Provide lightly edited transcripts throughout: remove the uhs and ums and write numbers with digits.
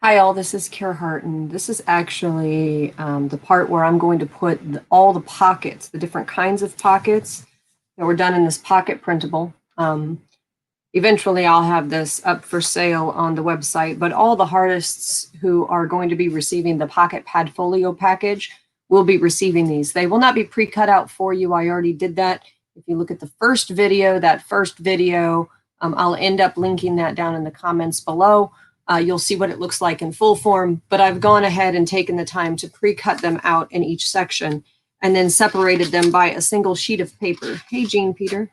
Hi all, this is Care Hart, and this is actually the part where I'm going to put all the pockets, the different kinds of pockets that were done in this pocket printable. Eventually I'll have this up for sale on the website, but all the artists who are going to be receiving the Pocket Padfolio package will be receiving these. They will not be pre-cut out for you. I already did that. If you look at the first video, I'll end up linking that down in the comments below. You'll see what it looks like in full form, but I've gone ahead and taken the time to pre-cut them out in each section and then separated them by a single sheet of paper. Hey, Jean Peter.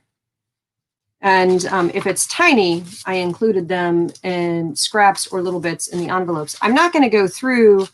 And if it's tiny, I included them in scraps or little bits in the envelopes. I'm not going to go through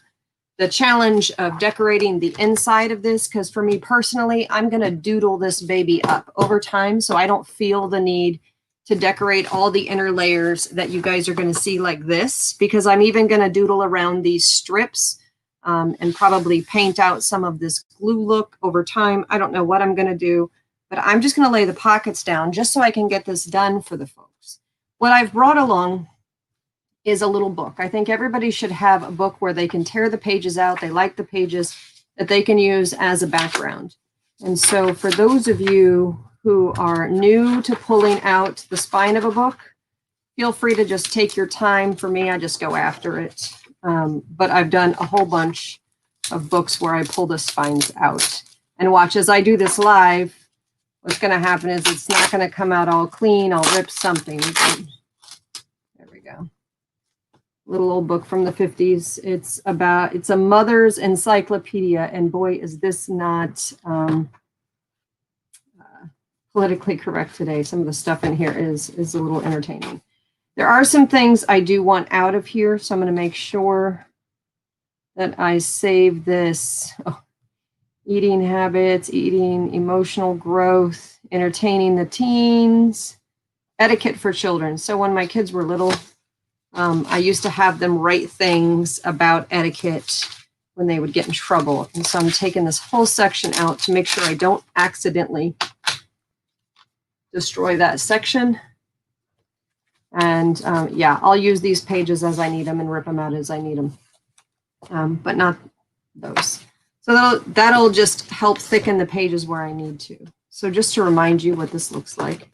the challenge of decorating the inside of this because for me personally, I'm going to doodle this baby up over time so I don't feel the need to decorate all the inner layers that you guys are going to see like this, because I'm even going to doodle around these strips and probably paint out some of this glue look over time. I don't know what I'm going to do, but I'm just going to lay the pockets down just so I can get this done for the folks. What I've brought along is a little book. I think everybody should have a book where they can tear the pages out. They like the pages that they can use as a background. And so for those of you who are new to pulling out the spine of a book, feel free to just take your time. For me, I just go after it. But I've done a whole bunch of books where I pull the spines out. And watch as I do this live, what's going to happen is it's not going to come out all clean. I'll rip something. There we go. Little old book from the 50s. It's a mother's encyclopedia. And boy, is this not politically correct today. Some of the stuff in here is a little entertaining. There are some things I do want out of here, so I'm going to make sure that I save this. Oh, eating habits, eating, emotional growth, entertaining the teens, etiquette for children. So when my kids were little, I used to have them write things about etiquette when they would get in trouble. And so I'm taking this whole section out to make sure I don't accidentally destroy that section. And yeah, I'll use these pages as I need them and rip them out as I need them, but not those. So that'll just help thicken the pages where I need to. So just to remind you what this looks like.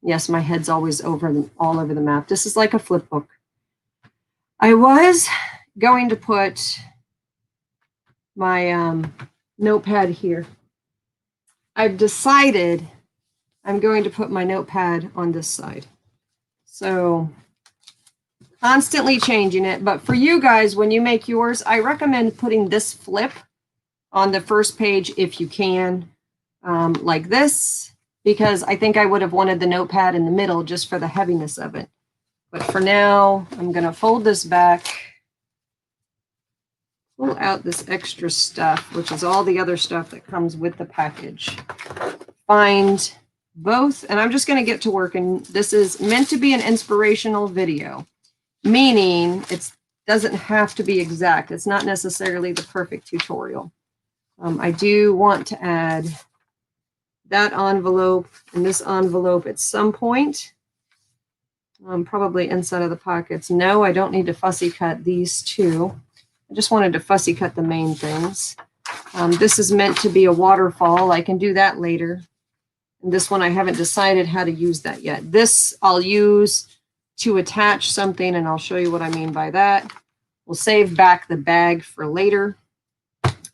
Yes, my head's always all over the map. This is like a flip book. I was going to put my notepad here. I've decided I'm going to put my notepad on this side. So constantly changing it. But for you guys, when you make yours, I recommend putting this flip on the first page if you can, like this, because I think I would have wanted the notepad in the middle just for the heaviness of it. But for now, I'm going to fold this back, pull out this extra stuff, which is all the other stuff that comes with the package. Find both, and I'm just going to get to work. And this is meant to be an inspirational video, meaning it doesn't have to be exact. It's not necessarily the perfect tutorial. I do want to add that envelope and this envelope at some point, probably inside of the pockets. No, I don't need to fussy cut these two. I just wanted to fussy cut the main things. This is meant to be a waterfall. I can do that later. And this one, I haven't decided how to use that yet. This I'll use to attach something, and I'll show you what I mean by that. We'll save back the bag for later.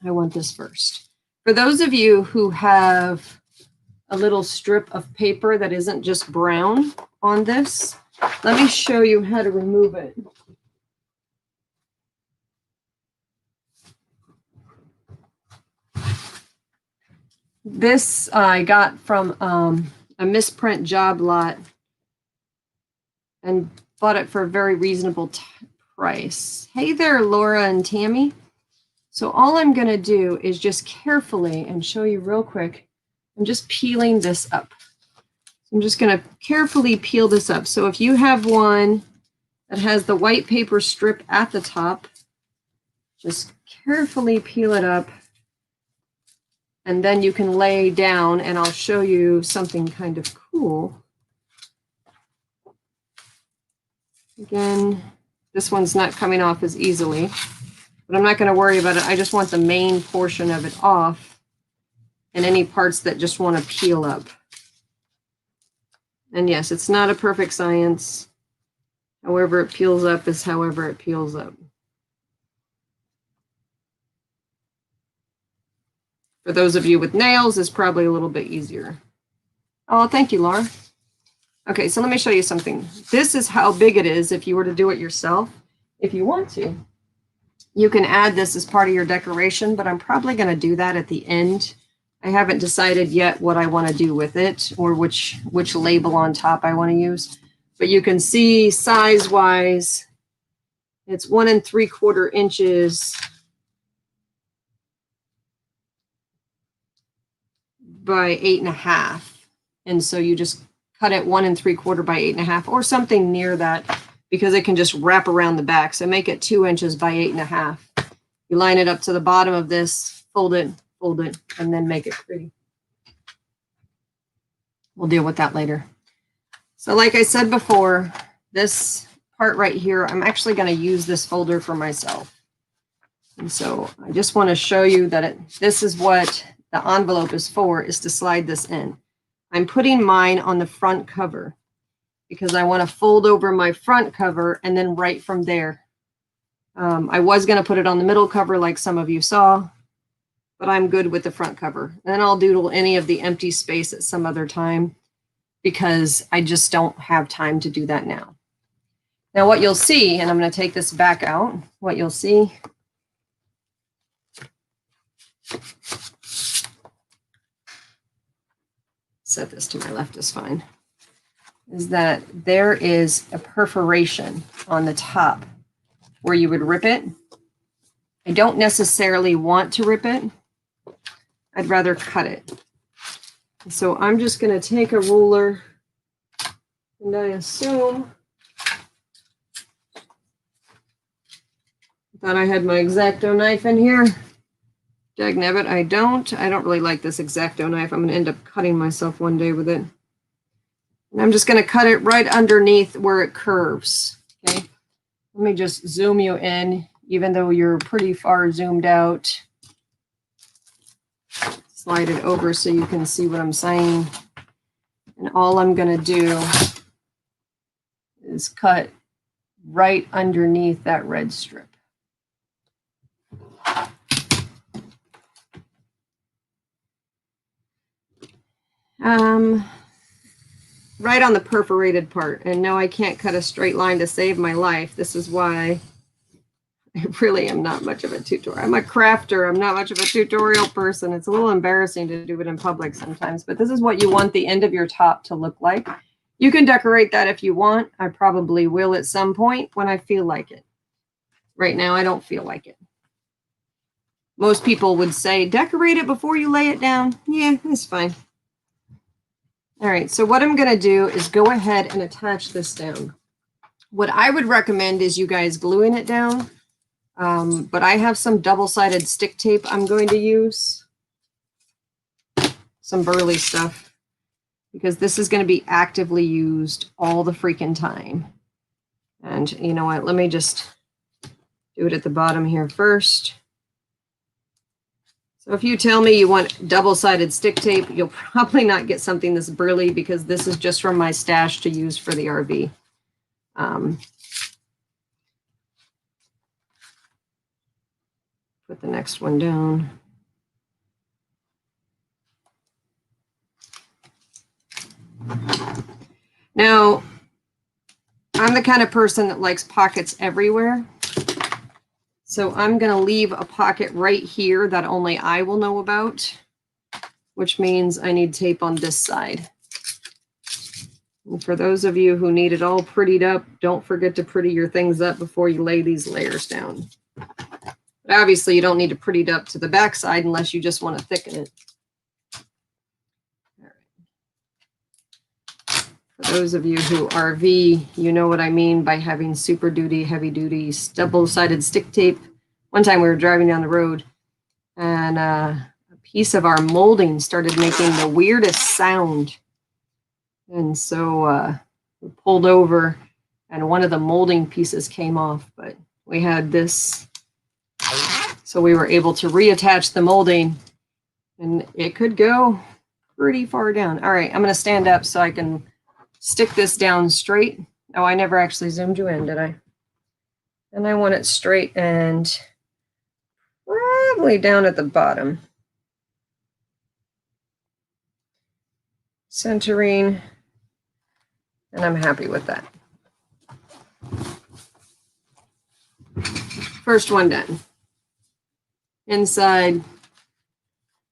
I want this first. For those of you who have a little strip of paper that isn't just brown on this, let me show you how to remove it. This I got from a misprint job lot and bought it for a very reasonable price. Hey there, Laura and Tammy. So all I'm going to do is just carefully, and show you real quick, I'm just peeling this up. I'm just going to carefully peel this up. So if you have one that has the white paper strip at the top, just carefully peel it up. And then you can lay down, and I'll show you something kind of cool. Again, This one's not coming off as easily, but I'm not going to worry about it. I just want the main portion of it off and any parts that just want to peel up. And yes, it's not a perfect science. However it peels up is however it peels up. For those of you with nails, it's probably a little bit easier. Oh, thank you, Laura. Okay, so let me show you something. This is how big it is if you were to do it yourself. If you want to, you can add this as part of your decoration, but I'm probably going to do that at the end. I haven't decided yet what I want to do with it or which label on top I want to use. But you can see size-wise, it's 1 3/4 inches by 8.5. And so you just cut it 1 3/4 by 8.5 or something near that, because it can just wrap around the back. So make it 2 inches by 8.5. You line it up to the bottom of this, fold it, and then make it pretty. We'll deal with that later. So like I said before, this part right here, I'm actually going to use this folder for myself. And so I just want to show you that this is what the envelope is for, is to slide this in. I'm putting mine on the front cover because I want to fold over my front cover and then right from there. I was going to put it on the middle cover like some of you saw, but I'm good with the front cover. And then I'll doodle any of the empty space at some other time because I just don't have time to do that now. Now what you'll see, and I'm going to take this back out, what you'll see set this to my left is fine, is that there is a perforation on the top where you would rip it. I don't necessarily want to rip it. I'd rather cut it. So I'm just going to take a ruler, and I assume thought I had my X-Acto knife in here. Dagnabbit, I don't really like this X-Acto knife. I'm going to end up cutting myself one day with it. And I'm just going to cut it right underneath where it curves. Okay. Let me just zoom you in, even though you're pretty far zoomed out. Slide it over so you can see what I'm saying. And all I'm going to do is cut right underneath that red strip. Right on the perforated part. And no, I can't cut a straight line to save my life. This is why I really am not much of a tutorial. I'm a crafter. I'm not much of a tutorial person. It's a little embarrassing to do it in public sometimes, but this is what you want the end of your top to look like. You can decorate that if you want. I probably will at some point when I feel like it. Right now, I don't feel like it. Most people would say, decorate it before you lay it down. Yeah, it's fine. All right, so what I'm going to do is go ahead and attach this down. What I would recommend is you guys gluing it down, but I have some double-sided stick tape I'm going to use, some burly stuff, because this is going to be actively used all the freaking time. And you know what, let me just do it at the bottom here first. So if you tell me you want double-sided stick tape, you'll probably not get something this burly because this is just from my stash to use for the RV. Put the next one down. Now, I'm the kind of person that likes pockets everywhere. So I'm going to leave a pocket right here that only I will know about, which means I need tape on this side. And for those of you who need it all prettied up, don't forget to pretty your things up before you lay these layers down. But obviously you don't need to pretty it up to the back side unless you just want to thicken it. All right. For those of you who RV, you know what I mean by having super duty, heavy duty, double-sided stick tape. One time we were driving down the road and a piece of our molding started making the weirdest sound. And so we pulled over and one of the molding pieces came off, but we had this, so we were able to reattach the molding, and it could go pretty far down. All right, I'm going to stand up so I can stick this down straight. Oh, I never actually zoomed you in, did I? And I want it straight and probably down at the bottom. Centering, and I'm happy with that. First one done. Inside,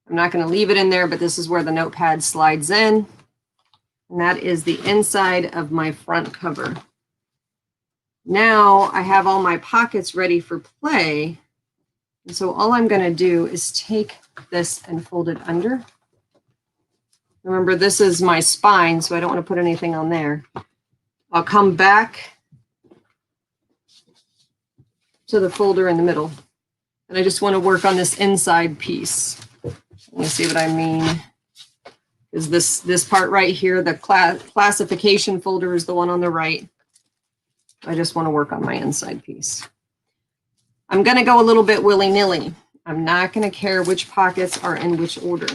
I'm not going to leave it in there, but this is where the notepad slides in. And that is the inside of my front cover. Now I have all my pockets ready for play. And so all I'm going to do is take this and fold it under. Remember, this is my spine, so I don't want to put anything on there. I'll come back to the folder in the middle. And I just want to work on this inside piece. Let me see what I mean. Is this part right here, the classification folder is the one on the right. I just want to work on my inside piece. I'm going to go a little bit willy-nilly. I'm not going to care which pockets are in which order.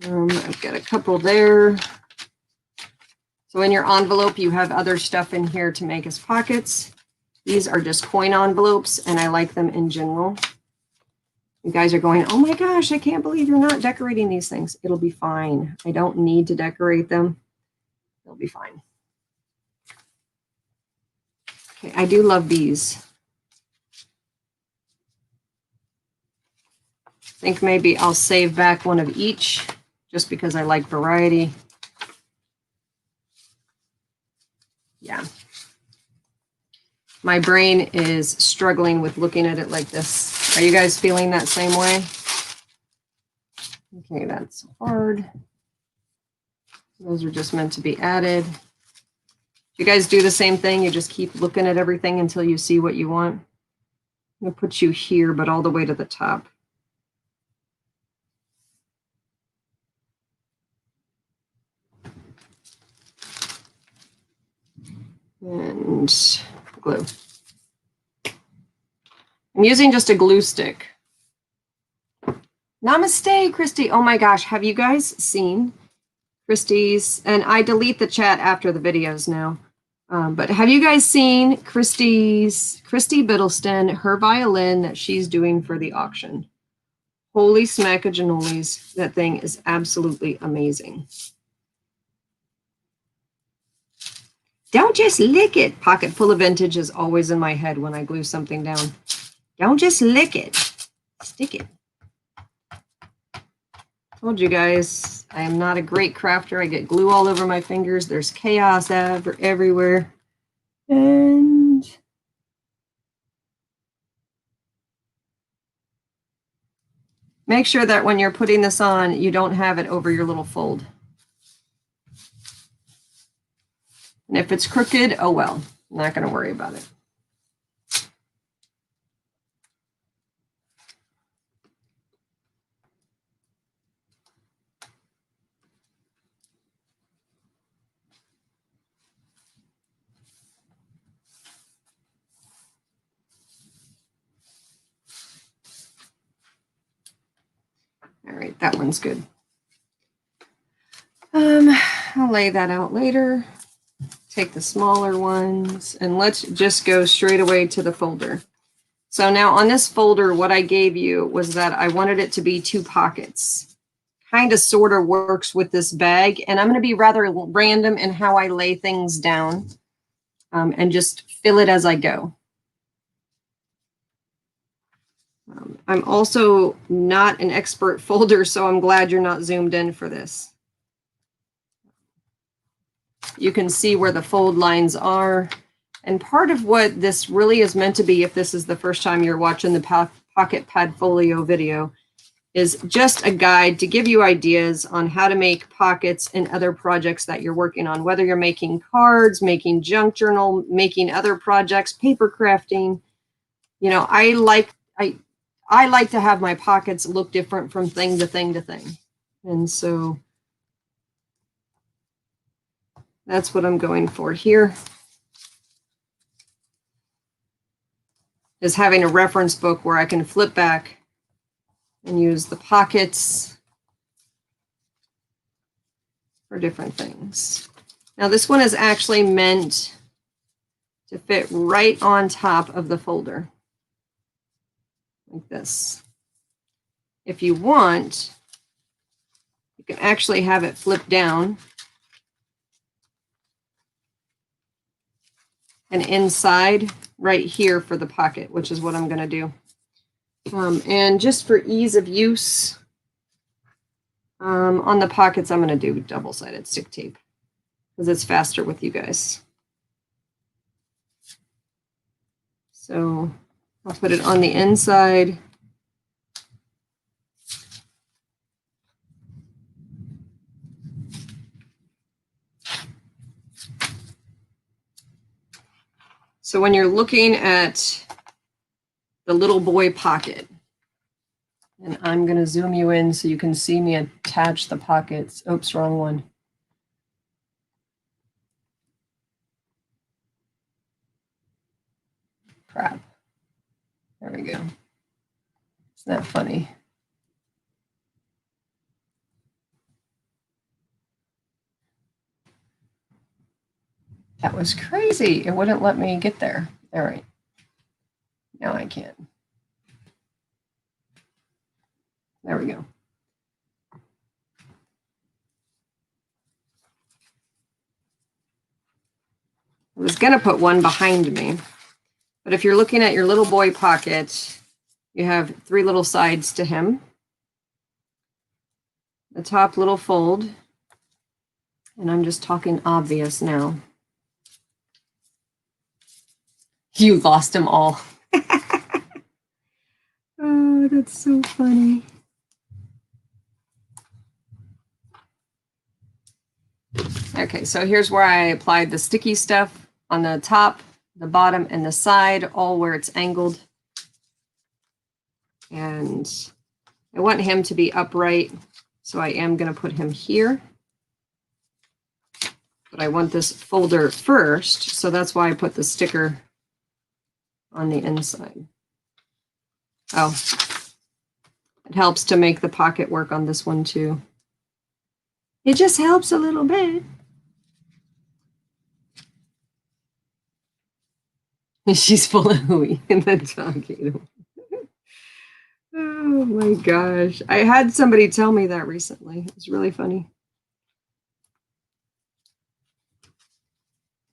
I've got a couple there. So in your envelope, you have other stuff in here to make as pockets. These are just coin envelopes, and I like them in general. You guys are going, oh my gosh, I can't believe you're not decorating these things. It'll be fine. I don't need to decorate them. They'll be fine. Okay, I do love these. I think maybe I'll save back one of each just because I like variety. Yeah. My brain is struggling with looking at it like this. Are you guys feeling that same way? Okay, that's hard. Those are just meant to be added. You guys do the same thing? You just keep looking at everything until you see what you want? I'm going to put you here, but all the way to the top. And glue. I'm using just a glue stick. Namaste, Christy. Oh my gosh, have you guys seen Christy's? And I delete the chat after the videos now. But have you guys seen Christy Biddleston, her violin that she's doing for the auction? Holy smackajanolies, that thing is absolutely amazing. Don't just lick it. Pocket full of vintage is always in my head when I glue something down. Don't just lick it. Stick it. Told you guys, I am not a great crafter. I get glue all over my fingers. There's chaos everywhere. And make sure that when you're putting this on, you don't have it over your little fold. And if it's crooked, oh well, I'm not going to worry about it. All right, that one's good. I'll lay that out later. Take the smaller ones, and let's just go straight away to the folder. So now on this folder, what I gave you was that I wanted it to be 2 pockets. Kind of sort of works with this bag, and I'm going to be rather random in how I lay things down and just fill it as I go. I'm also not an expert folder, so I'm glad you're not zoomed in for this. You can see where the fold lines are. And part of what this really is meant to be, if this is the first time you're watching the Pocket Padfolio video, is just a guide to give you ideas on how to make pockets in other projects that you're working on, whether you're making cards, making junk journal, making other projects, paper crafting. You know, I like to have my pockets look different from thing to thing to thing. And so that's what I'm going for here. is having a reference book where I can flip back and use the pockets for different things. Now this one is actually meant to fit right on top of the folder, like this. If you want, you can actually have it flip down and inside right here for the pocket, which is what I'm going to do. And just for ease of use, on the pockets, I'm going to do double-sided stick tape because it's faster with you guys. So I'll put it on the inside. So when you're looking at the little boy pocket, and I'm going to zoom you in so you can see me attach the pockets. Oops, wrong one. Crap. There we go. Isn't that funny? That was crazy. It wouldn't let me get there. All right. Now I can. There we go. I was going to put one behind me, but if you're looking at your little boy pocket, you have 3 little sides to him. The top little fold, and I'm just talking obvious now. You lost them all. Oh, that's so funny. Okay, so here's where I applied the sticky stuff on the top, the bottom, and the side, all where it's angled. And I want him to be upright, so I am going to put him here. But I want this folder first, so that's why I put the sticker on the inside. Oh, it helps to make the pocket work on this one too. It just helps a little bit. She's full of hooey in the dog ate him. Oh my gosh. I had somebody tell me that recently. It was really funny.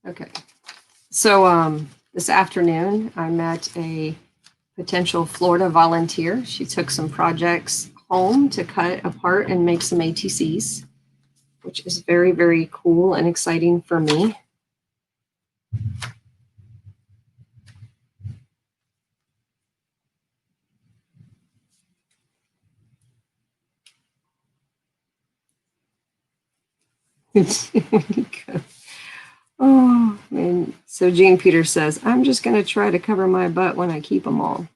Okay. So this afternoon I met a potential Florida volunteer. She took some projects home to cut apart and make some ATCs, which is very, very cool and exciting for me. Oh, man. So Jean Peter says, I'm just going to try to cover my butt when I keep them all.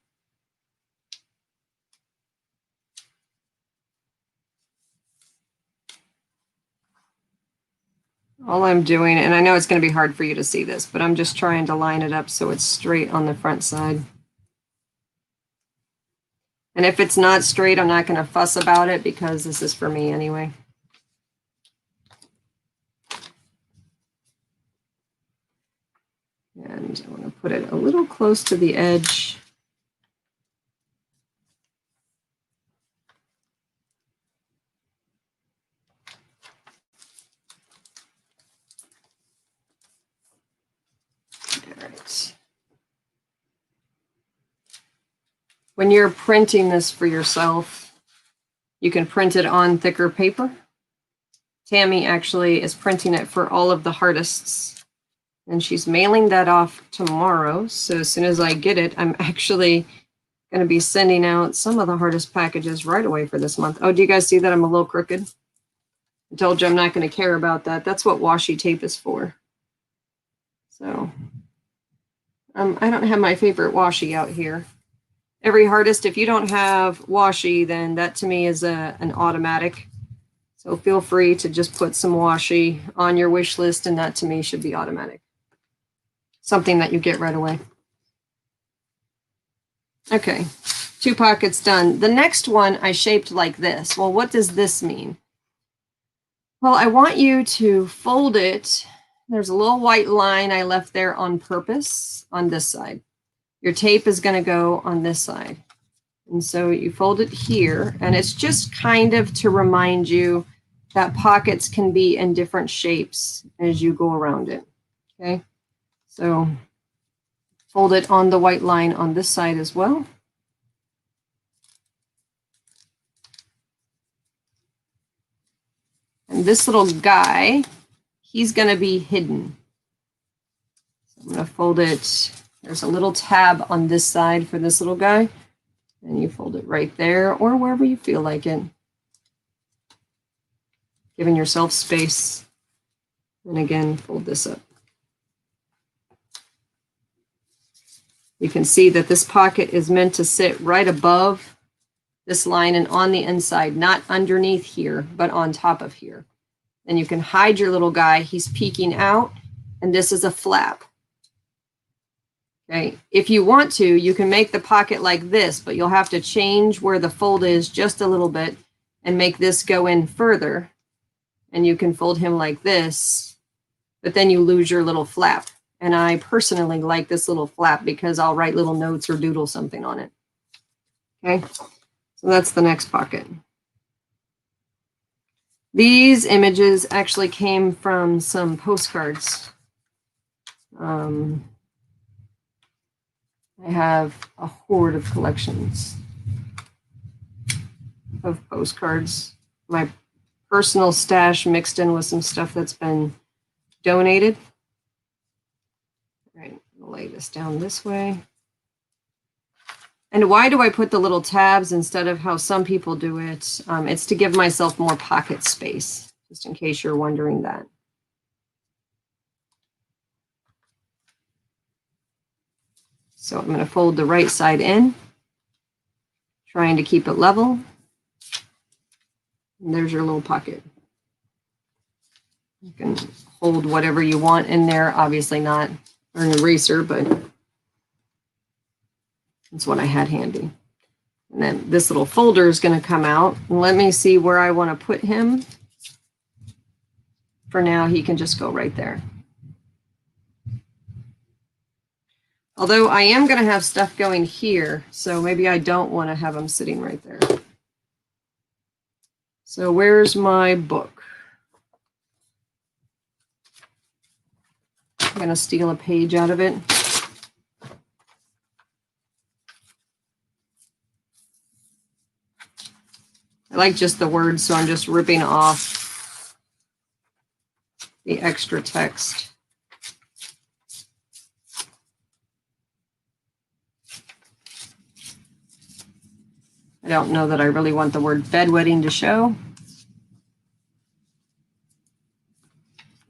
All I'm doing, and I know it's going to be hard for you to see this, but I'm just trying to line it up so it's straight on the front side. And if it's not straight, I'm not going to fuss about it because this is for me anyway. And I want to put it a little close to the edge. All right. When you're printing this for yourself, you can print it on thicker paper. Tammy actually is printing it for all of the artists. And she's mailing that off tomorrow. So as soon as I get it, I'm actually going to be sending out some of the hardest packages right away for this month. Oh, do you guys see that I'm a little crooked? I told you I'm not going to care about that. That's what washi tape is for. So I don't have my favorite washi out here. Every artist, if you don't have washi, then that to me is an automatic. So feel free to just put some washi on your wish list, and that to me should be automatic. Something that you get right away. Okay, 2 pockets done. The next one I shaped like this. Well, what does this mean? Well, I want you to fold it. There's a little white line I left there on purpose on this side. Your tape is going to go on this side. And so you fold it here, and it's just kind of to remind you that pockets can be in different shapes as you go around it. Okay, so fold it on the white line on this side as well. And this little guy, he's going to be hidden. So I'm going to fold it. There's a little tab on this side for this little guy. And you fold it right there or wherever you feel like it. Giving yourself space. And again, fold this up. You can see that this pocket is meant to sit right above this line and on the inside, not underneath here, but on top of here. And you can hide your little guy. He's peeking out, and this is a flap. Okay, if you want to, you can make the pocket like this, but you'll have to change where the fold is just a little bit and make this go in further. And you can fold him like this, but then you lose your little flap. And I personally like this little flap because I'll write little notes or doodle something on it. Okay, so that's the next pocket. These images actually came from some postcards. I have a hoard of collections of postcards. My personal stash mixed in with some stuff that's been donated. All right, I'll lay this down this way. And why do I put the little tabs instead of how some people do it? It's to give myself more pocket space, just in case you're wondering that. So I'm going to fold the right side in, trying to keep it level. And there's your little pocket. You can hold whatever you want in there, obviously not an eraser, but that's what I had handy. And then this little folder is going to come out. And let me see where I want to put him. For now, he can just go right there. Although I am going to have stuff going here, so maybe I don't want to have him sitting right there. So where's my book? I'm going to steal a page out of it. I like just the words, so I'm just ripping off the extra text. I don't know that I really want the word bedwetting to show.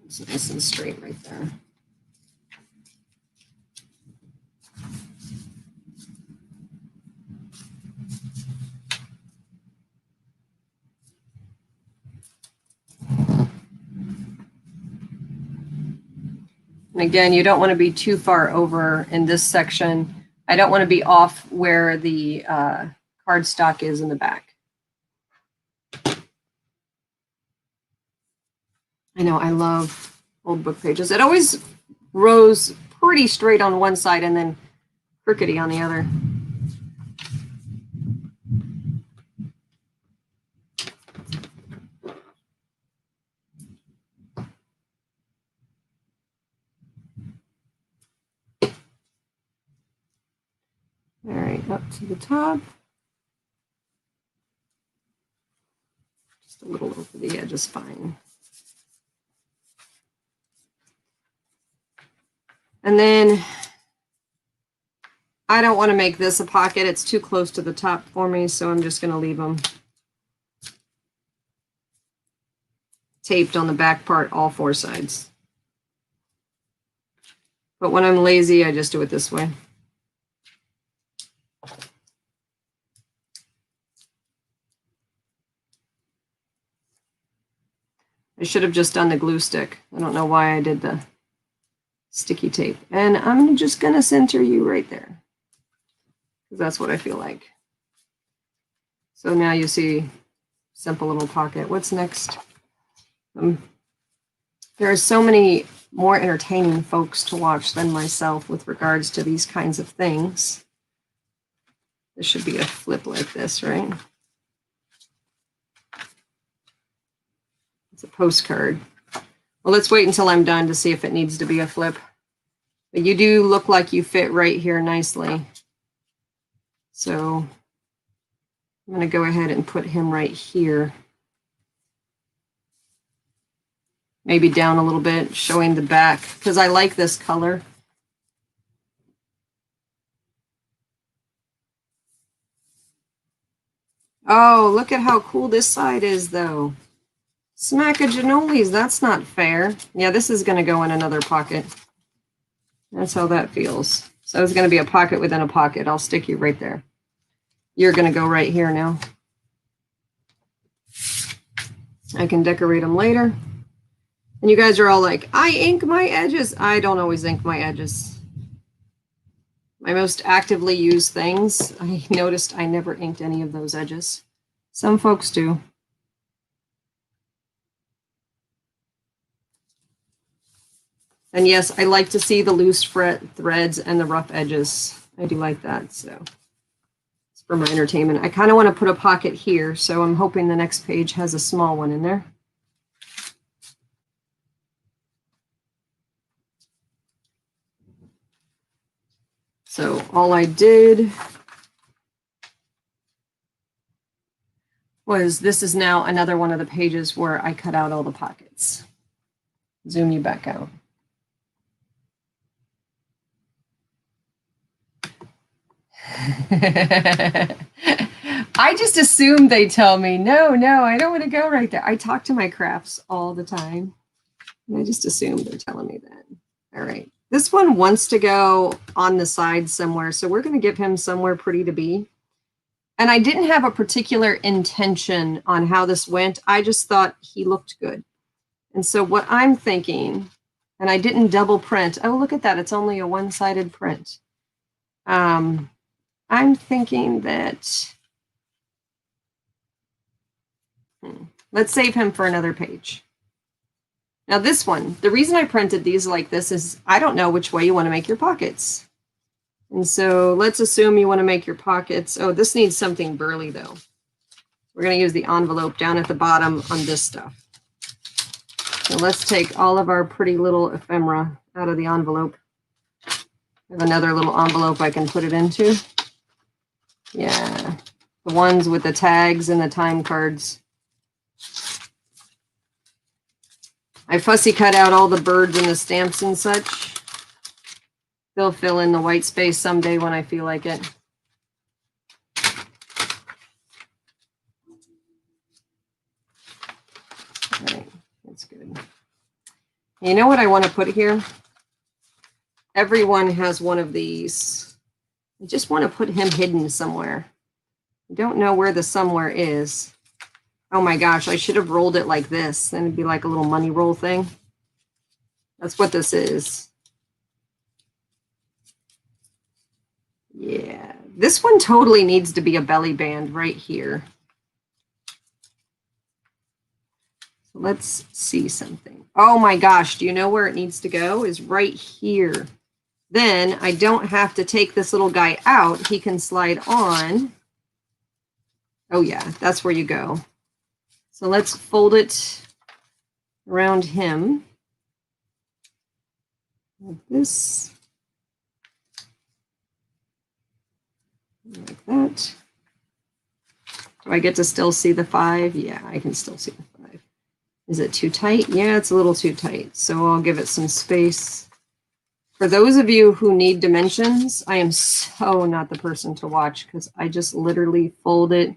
It's nice and straight right there. And again, you don't want to be too far over in this section. I don't want to be off where the cardstock is in the back. I know, I love old book pages. It always rows pretty straight on one side and then crookedy on the other. All right, up to the top. Just a little over the edge is fine. And then I don't want to make this a pocket. It's too close to the top for me, so I'm just going to leave them taped on the back part, all 4 sides. But when I'm lazy, I just do it this way. I should have just done the glue stick. I don't know why I did the sticky tape. And I'm just going to center you right there. because that's what I feel like. So now you see simple little pocket. What's next? There are so many more entertaining folks to watch than myself with regards to these kinds of things. This should be a flip like this, right? It's a postcard. Well, let's wait until I'm done to see if it needs to be a flip. But you do look like you fit right here nicely. So I'm going to go ahead and put him right here. Maybe down a little bit, showing the back, because I like this color. Oh, look at how cool this side is, though. Smack-a-janoles, that's not fair. Yeah, this is going to go in another pocket. That's how that feels. So it's going to be a pocket within a pocket. I'll stick you right there. You're going to go right here now. I can decorate them later. And you guys are all like, I ink my edges. I don't always ink my edges. My most actively used things, I noticed I never inked any of those edges. Some folks do. And yes, I like to see the loose threads and the rough edges. I do like that, so it's for my entertainment. I kind of want to put a pocket here, so I'm hoping the next page has a small one in there. So all I did was, this is now another one of the pages where I cut out all the pockets. Zoom you back out. I just assume they tell me, no, I don't want to go right there. I talk to my crafts all the time, and I just assume they're telling me that. All right. This one wants to go on the side somewhere, so we're going to give him somewhere pretty to be. And I didn't have a particular intention on how this went. I just thought he looked good. And so what I'm thinking, and I didn't double print. Oh, look at that. It's only a one-sided print. I'm thinking that, let's save him for another page. Now this one, the reason I printed these like this is I don't know which way you want to make your pockets. And so let's assume you want to make your pockets. Oh, this needs something burly though. We're going to use the envelope down at the bottom on this stuff. So let's take all of our pretty little ephemera out of the envelope. I have another little envelope I can put it into. Yeah, the ones with the tags and the time cards. I fussy cut out all the birds and the stamps and such. They'll fill in the white space someday when I feel like it. All right, that's good. You know what I want to put here? Everyone has one of these. I just want to put him hidden somewhere. I don't know where the somewhere is. Oh my gosh, I should have rolled it like this. Then it'd be like a little money roll thing. That's what this is. Yeah, this one totally needs to be a belly band right here. So let's see something. Oh my gosh, do you know where it needs to go? Is right here. Then I don't have to take this little guy out. He can slide on. Oh yeah, that's where you go. So let's fold it around him like this, like that. Do I get to still see the 5? Yeah, I can still see the 5. Is it too tight? Yeah, it's a little too tight. So I'll give it some space. For those of you who need dimensions, I am so not the person to watch because I just literally fold it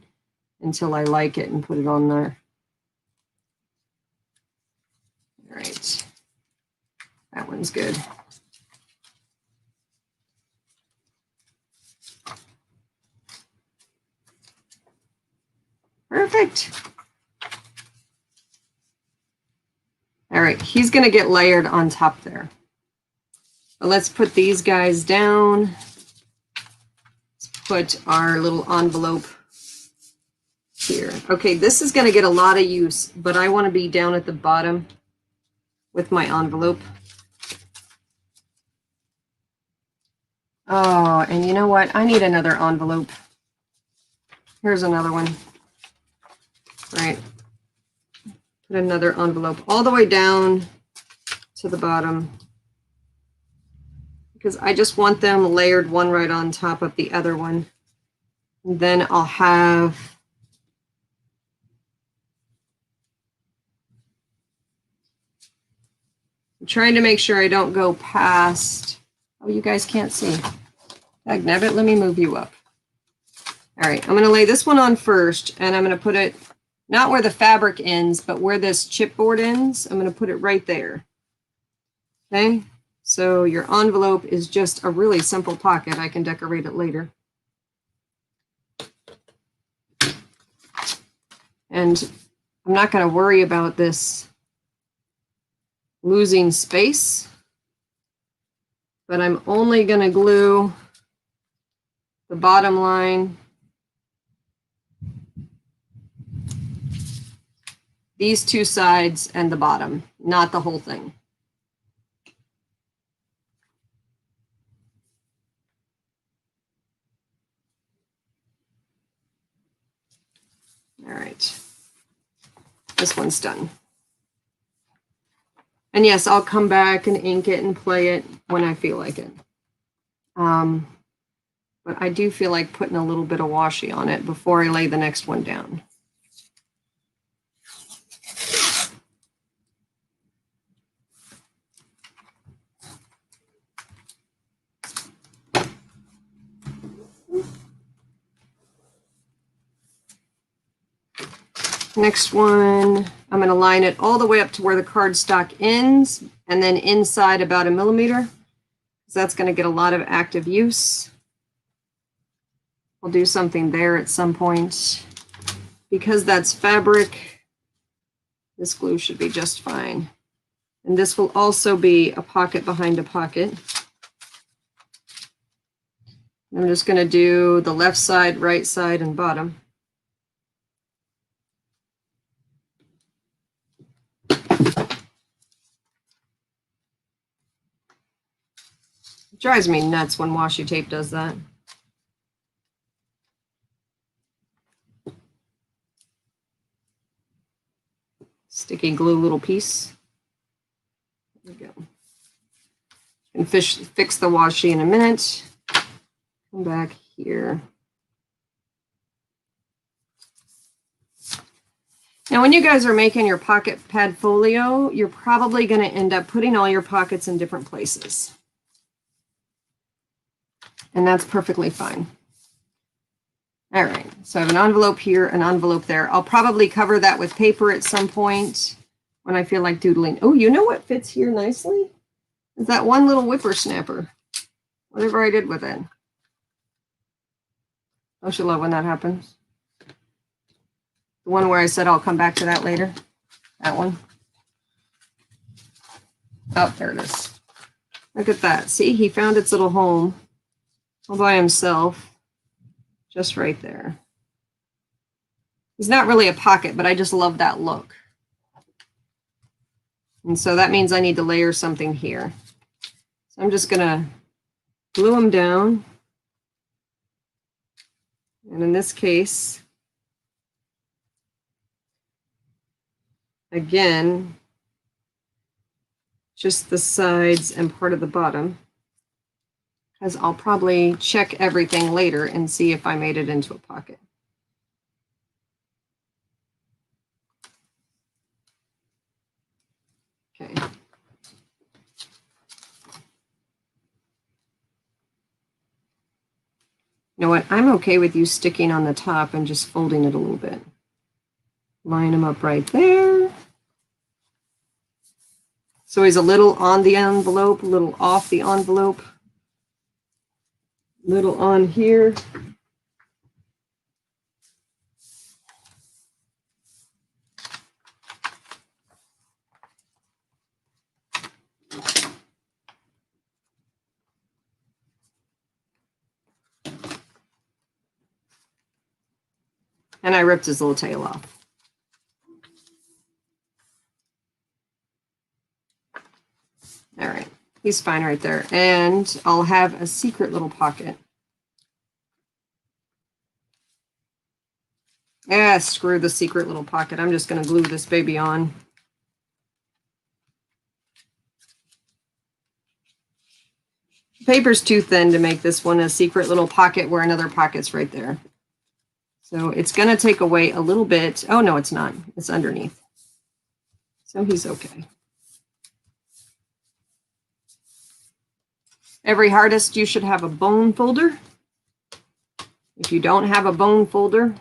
until I like it and put it on there. All right, that one's good. Perfect. All right, he's going to get layered on top there. But let's put these guys down. Let's put our little envelope here. Okay, this is going to get a lot of use, but I want to be down at the bottom with my envelope. Oh, and you know what? I need another envelope. Here's another one. Right. Put another envelope all the way down to the bottom, because I just want them layered one right on top of the other one. And then I'll have I'm trying to make sure I don't go past. Oh, you guys can't see. Dagnabbit, let me move you up. All right, I'm going to lay this one on first, and I'm going to put it not where the fabric ends, but where this chipboard ends. I'm going to put it right there. Okay, so your envelope is just a really simple pocket. I can decorate it later. And I'm not going to worry about this losing space, but I'm only going to glue the bottom line, these two sides, and the bottom, not the whole thing. All right, this one's done. And yes, I'll come back and ink it and play it when I feel like it. But I do feel like putting a little bit of washi on it before I lay the next one down. Next one, I'm going to line it all the way up to where the cardstock ends, and then inside about 1 millimeter, because that's going to get a lot of active use. I'll do something there at some point. Because that's fabric, this glue should be just fine. And this will also be a pocket behind a pocket. I'm just going to do the left side, right side, and bottom. It drives me nuts when washi tape does that. Sticky glue little piece. There we go. And fix the washi in a minute. Come back here. Now, when you guys are making your pocket Padfolio, you're probably going to end up putting all your pockets in different places. And that's perfectly fine. All right, so I have an envelope here, an envelope there. I'll probably cover that with paper at some point when I feel like doodling. Oh, you know what fits here nicely? Is that one little whippersnapper. Whatever I did with it. Don't you love when that happens? The one where I said I'll come back to that later. That one. Oh, there it is. Look at that. See, he found its little home all by himself. Just right there. He's not really a pocket, but I just love that look. And so that means I need to layer something here. So I'm just going to glue them down. And in this case, again, just the sides and part of the bottom, because I'll probably check everything later and see if I made it into a pocket. Okay. You know what? I'm okay with you sticking on the top and just folding it a little bit. Line them up right there. So he's a little on the envelope, a little off the envelope, a little on here. And I ripped his little tail off. All right, he's fine right there. And I'll have a secret little pocket. Ah, screw the secret little pocket. I'm just going to glue this baby on. The paper's too thin to make this one a secret little pocket where another pocket's right there. So it's going to take away a little bit. Oh, no, it's not. It's underneath. So he's okay. Every artist, you should have a bone folder. If you don't have a bone folder,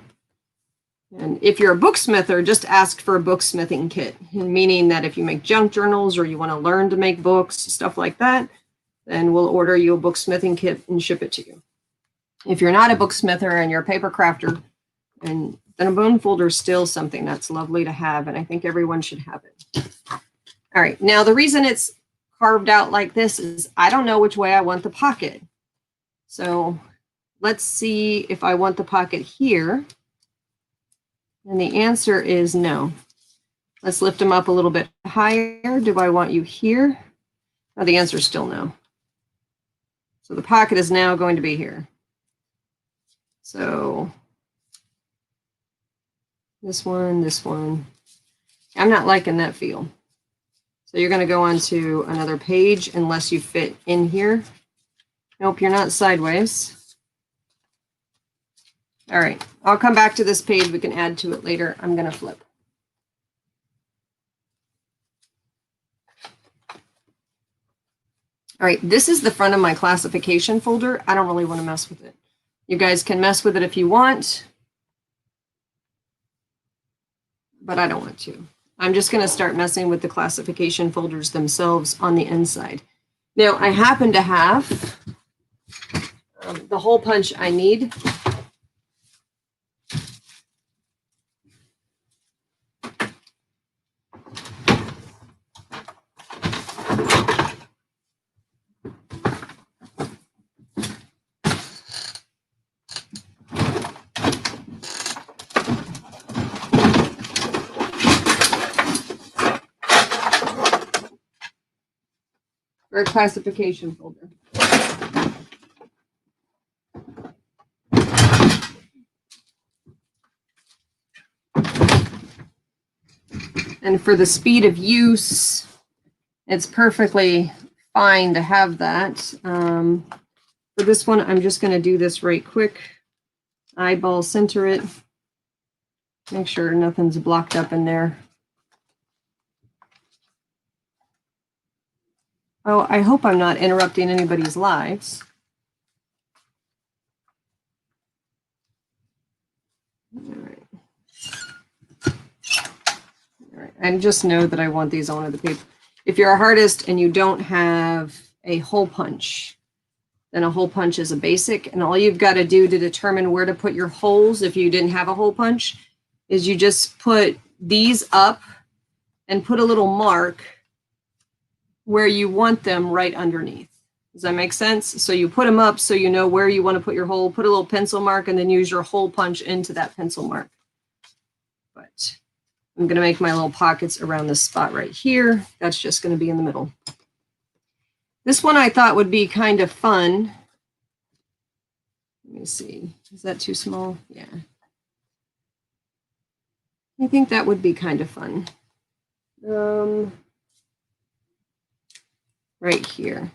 and if you're a booksmither, just ask for a booksmithing kit, meaning that if you make junk journals or you want to learn to make books, stuff like that, then we'll order you a booksmithing kit and ship it to you. If you're not a booksmither and you're a paper crafter, and then a bone folder is still something that's lovely to have, and I think everyone should have it. All right, now the reason it's carved out like this is I don't know which way I want the pocket. So let's see if I want the pocket here. And the answer is no. Let's lift them up a little bit higher. Do I want you here? No, the answer is still no. So the pocket is now going to be here. So this one. I'm not liking that feel. So you're going to go on to another page unless you fit in here. Nope, you're not sideways. All right, I'll come back to this page. We can add to it later. I'm going to flip. All right, this is the front of my classification folder. I don't really want to mess with it. You guys can mess with it if you want, but I don't want to. I'm just going to start messing with the classification folders themselves on the inside. Now, I happen to have the hole punch I need. Or a classification folder. And for the speed of use, it's perfectly fine to have that. For this one, I'm just going to do this right quick. Eyeball center it. Make sure nothing's blocked up in there. Oh, I hope I'm not interrupting anybody's lives. All right. All right. And just know that I want these on the paper. If you're a artist and you don't have a hole punch, then a hole punch is a basic. And all you've got to do to determine where to put your holes, if you didn't have a hole punch, is you just put these up and put a little mark where you want them right underneath. Does that make sense? So you put them up so you know where you want to put your hole, put a little pencil mark, and then use your hole punch into that pencil mark. But I'm going to make my little pockets around this spot right here. That's just going to be in the middle. This one I thought would be kind of fun. Let me see. Is that too small? Yeah. I think that would be kind of fun. Right here.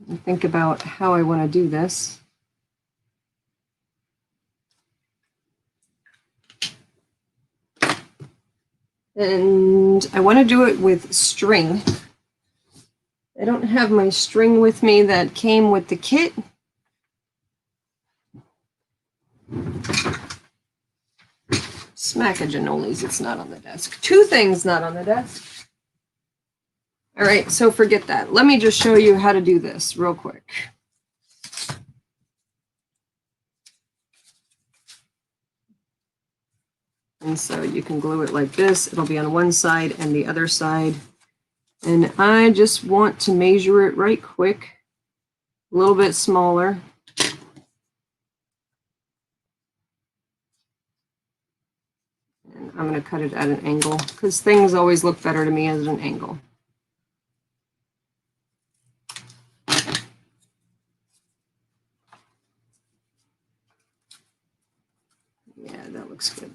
And think about how I want to do this. And I want to do it with string. I don't have my string with me that came with the kit. Smack-a-janoles, it's not on the desk. Two things not on the desk. All right, so forget that. Let me just show you how to do this real quick. And so you can glue it like this. It'll be on one side and the other side. And I just want to measure it right quick, a little bit smaller. And I'm going to cut it at an angle because things always look better to me at an angle. Yeah, that looks good.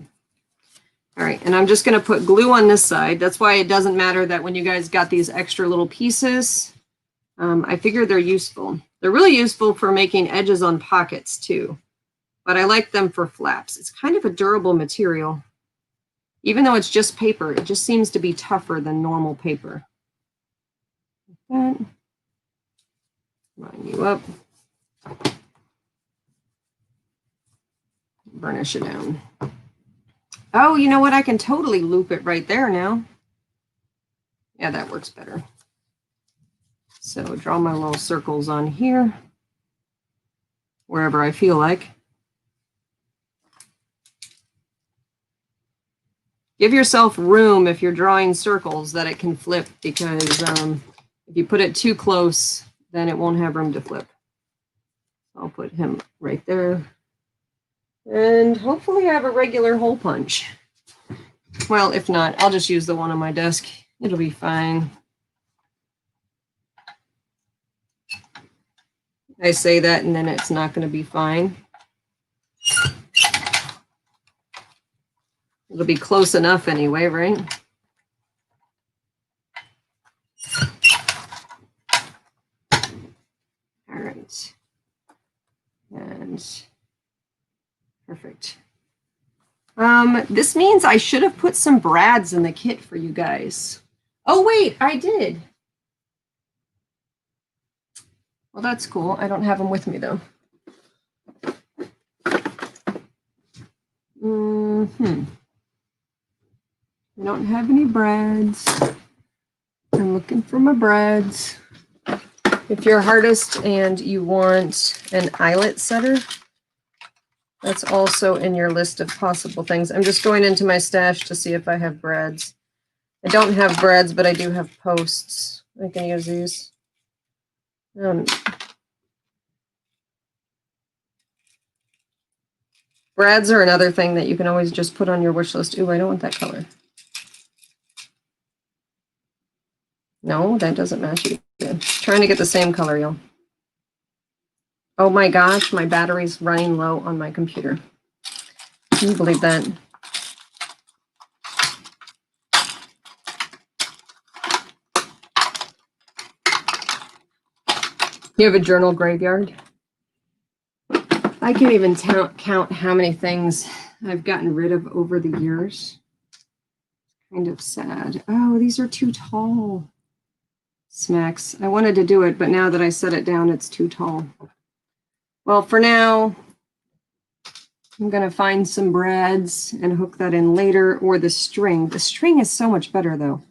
All right, and I'm just going to put glue on this side. That's why it doesn't matter that when you guys got these extra little pieces, I figure they're useful. They're really useful for making edges on pockets too, but I like them for flaps. It's kind of a durable material. Even though it's just paper, it just seems to be tougher than normal paper. Like that. Line you up. Burnish it down. Oh, you know what? I can totally loop it right there now. Yeah, that works better. So draw my little circles on here, wherever I feel like. Give yourself room if you're drawing circles that it can flip, because if you put it too close, then it won't have room to flip. I'll put him right there. And hopefully I have a regular hole punch. Well, if not, I'll just use the one on my desk. It'll be fine. I say that and then it's not going to be fine. It'll be close enough anyway, right? All right. And perfect. This means I should have put some brads in the kit for you guys. Oh, wait, I did. Well, that's cool. I don't have them with me, though. I don't have any brads. I'm looking for my brads. If you're a artist and you want an eyelet setter, that's also in your list of possible things. I'm just going into my stash to see if I have brads. I don't have brads, but I do have posts. I can use these. Brads are another thing that you can always just put on your wish list. Ooh, I don't want that color. No, that doesn't match either. Trying to get the same color, y'all. Oh my gosh, my battery's running low on my computer. Can you believe that? You have a journal graveyard? I can't even count how many things I've gotten rid of over the years. Kind of sad. Oh, these are too tall. Smacks. I wanted to do it, but now that I set it down, it's too tall. Well, for now, I'm going to find some brads and hook that in later, or the string. The string is so much better, though.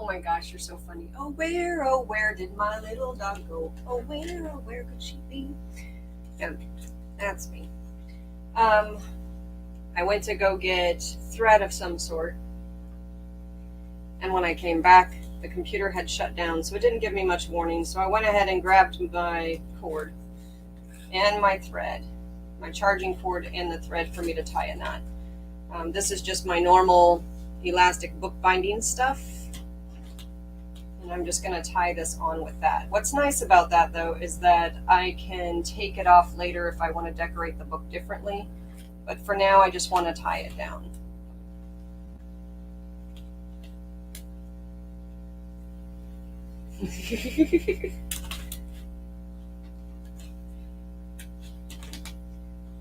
Oh my gosh, you're so funny. Oh, where did my little dog go? Oh, where could she be? Yeah, that's me. I went to go get thread of some sort, and when I came back, the computer had shut down, so it didn't give me much warning. So I went ahead and grabbed my cord and my thread, my charging cord and the thread for me to tie a knot. This is just my normal elastic bookbinding stuff, and I'm just going to tie this on with that. What's nice about that, though, is that I can take it off later if I want to decorate the book differently, but for now I just want to tie it down.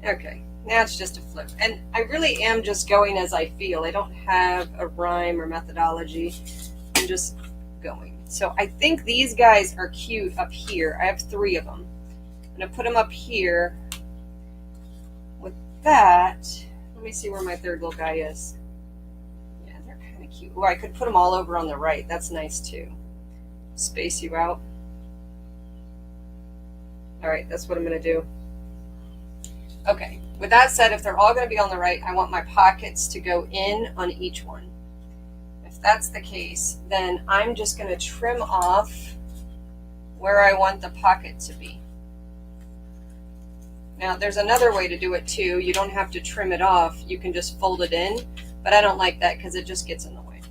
Okay, now it's just a flip, and I really am just going as I feel. I don't have a rhyme or methodology. I'm just going. So I think these guys are cute up here. I have 3 of them. I'm gonna put them up here. With that, let me see where my 3rd little guy is. Yeah, they're kind of cute. Oh, I could put them all over on the right. That's nice too. Space you out. All right, that's what I'm gonna do. Okay, with that said, if they're all going to be on the right, I want my pockets to go in on each one. If that's the case, then I'm just going to trim off where I want the pocket to be. Now, there's another way to do it too. You don't have to trim it off. You can just fold it in, but I don't like that because it just gets in the way.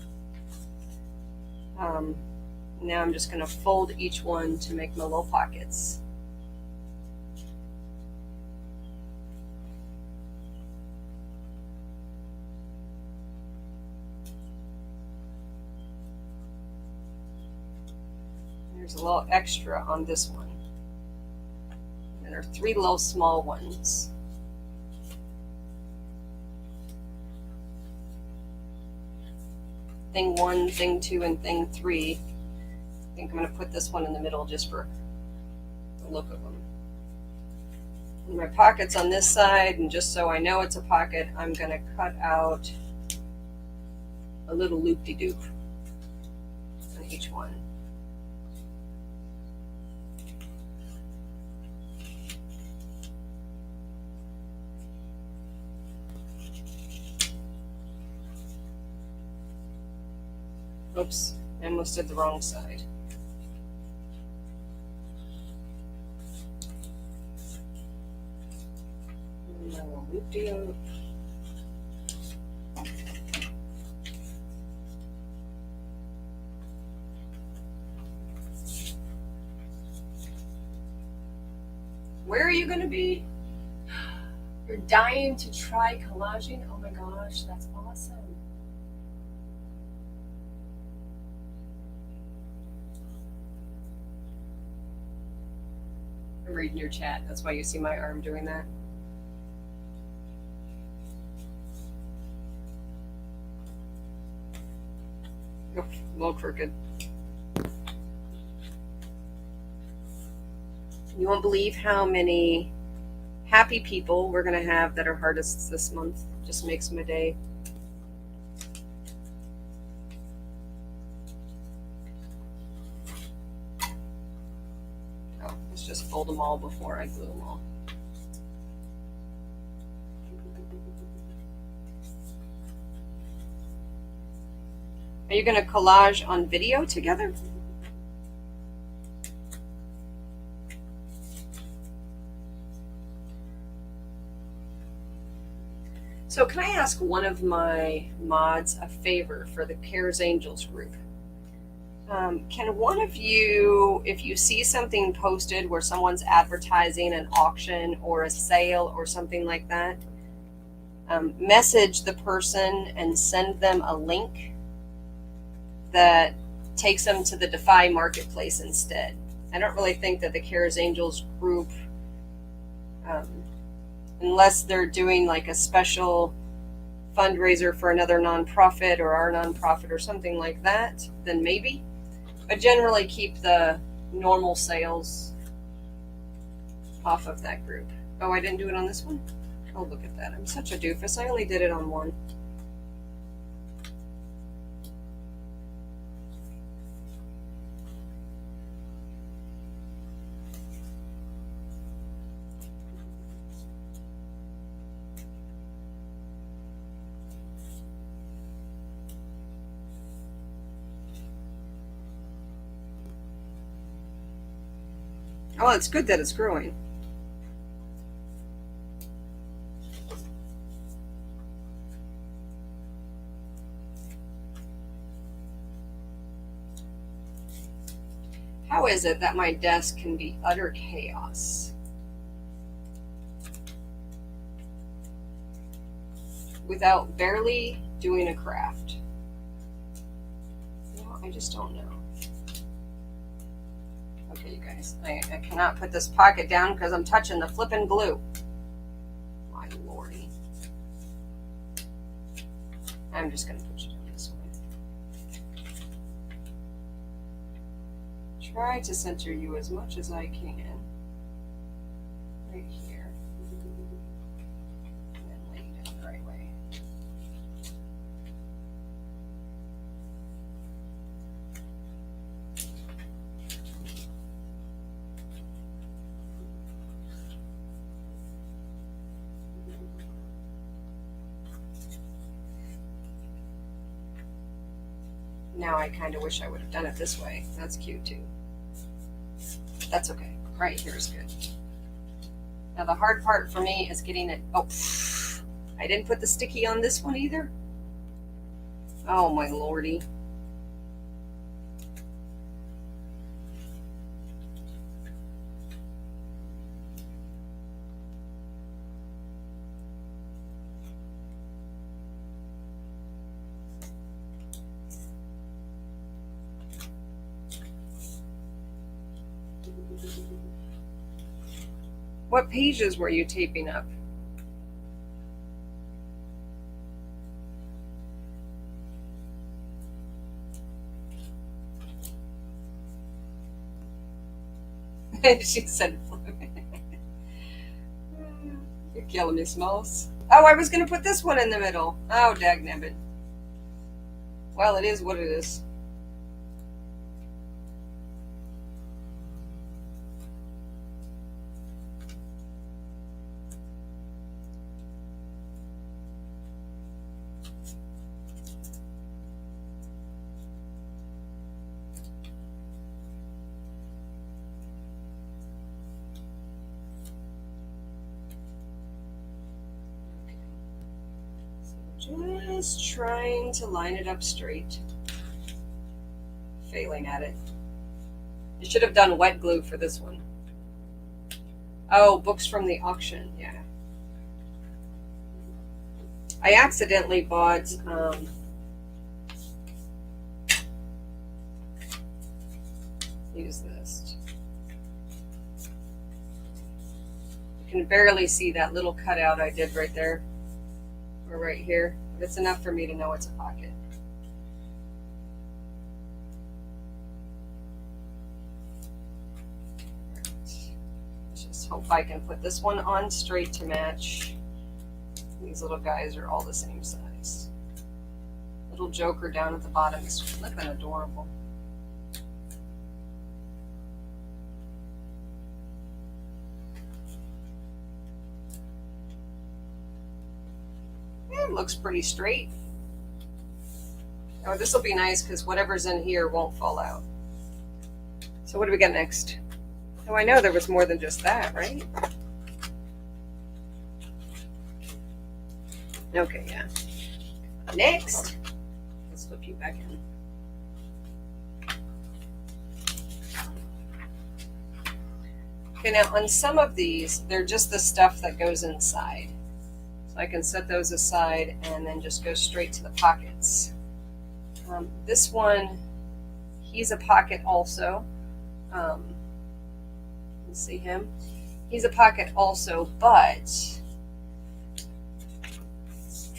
Now I'm just going to fold each one to make my little pockets. There's a little extra on this one. And there are 3 little small ones. Thing 1, thing 2, and thing 3. I think I'm going to put this one in the middle just for the look of them. And my pocket's on this side, and just so I know it's a pocket, I'm going to cut out a little loop-de-doop on each one. Oops, I almost did the wrong side. Loop-de-doop. Where are you going to be? You're dying to try collaging? Oh my gosh, that's awesome. I'm reading your chat. That's why you see my arm doing that. Oh, a little crooked. You won't believe how many happy people we're going to have that are artists this month. Just makes my day. Oh, let's just fold them all before I glue them all. Are you going to collage on video together? So can I ask one of my mods a favor for the Cares Angels group? Can one of you, if you see something posted where someone's advertising an auction or a sale or something like that, message the person and send them a link that takes them to the dAFi marketplace instead. I don't really think that the Cares Angels group, unless they're doing like a special fundraiser for another nonprofit or our nonprofit or something like that, then maybe. But generally keep the normal sales off of that group. Oh, I didn't do it on this one? Oh, look at that. I'm such a doofus. I only did it on one. Oh, it's good that it's growing. How is it that my desk can be utter chaos without barely doing a craft? You know, I just don't know. Okay, you guys, I cannot put this pocket down because I'm touching the flippin' glue. My lordy. I'm just gonna push it down this way. Try to center you as much as I can. Right here. And then lay you down the right way. Now I kind of wish I would have done it this way. That's cute too. That's okay. Right here is good. Now the hard part for me is getting it. Oh, I didn't put the sticky on this one either. Oh my lordy. What pages were you taping up? She said, you're killing me, Smalls. Oh, I was going to put this one in the middle. Oh, dagnabbit. Well, it is what it is. Just trying to line it up straight. Failing at it. You should have done wet glue for this one. Oh, books from the auction, yeah. I accidentally bought use this. You can barely see that little cutout I did right there. Or right here, but it's enough for me to know it's a pocket. Let's just hope I can put this one on straight to match. These little guys are all the same size. Little joker down at the bottom is flippin' adorable. Looks pretty straight. Oh, this will be nice because whatever's in here won't fall out. So what do we got next? Oh, I know there was more than just that, right? Okay, yeah. Next, let's flip you back in. Okay, now on some of these, they're just the stuff that goes inside. I can set those aside and then just go straight to the pockets. This one, he's a pocket also. You can see him. He's a pocket also, but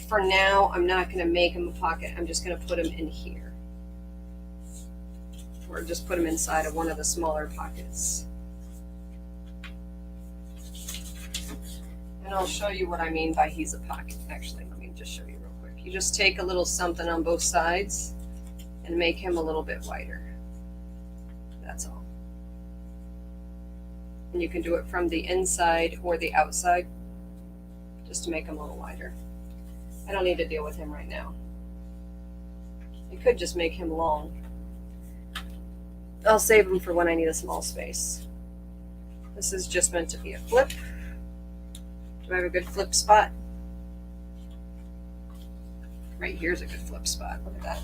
for now, I'm not going to make him a pocket. I'm just going to put him in here. Or just put him inside of one of the smaller pockets. And I'll show you what I mean by he's a pocket. Actually, let me just show you real quick. You just take a little something on both sides and make him a little bit wider. That's all. And you can do it from the inside or the outside, just to make him a little wider. I don't need to deal with him right now. I could just make him long. I'll save him for when I need a small space. This is just meant to be a flip. Do I have a good flip spot? Right here's a good flip spot. Look at that.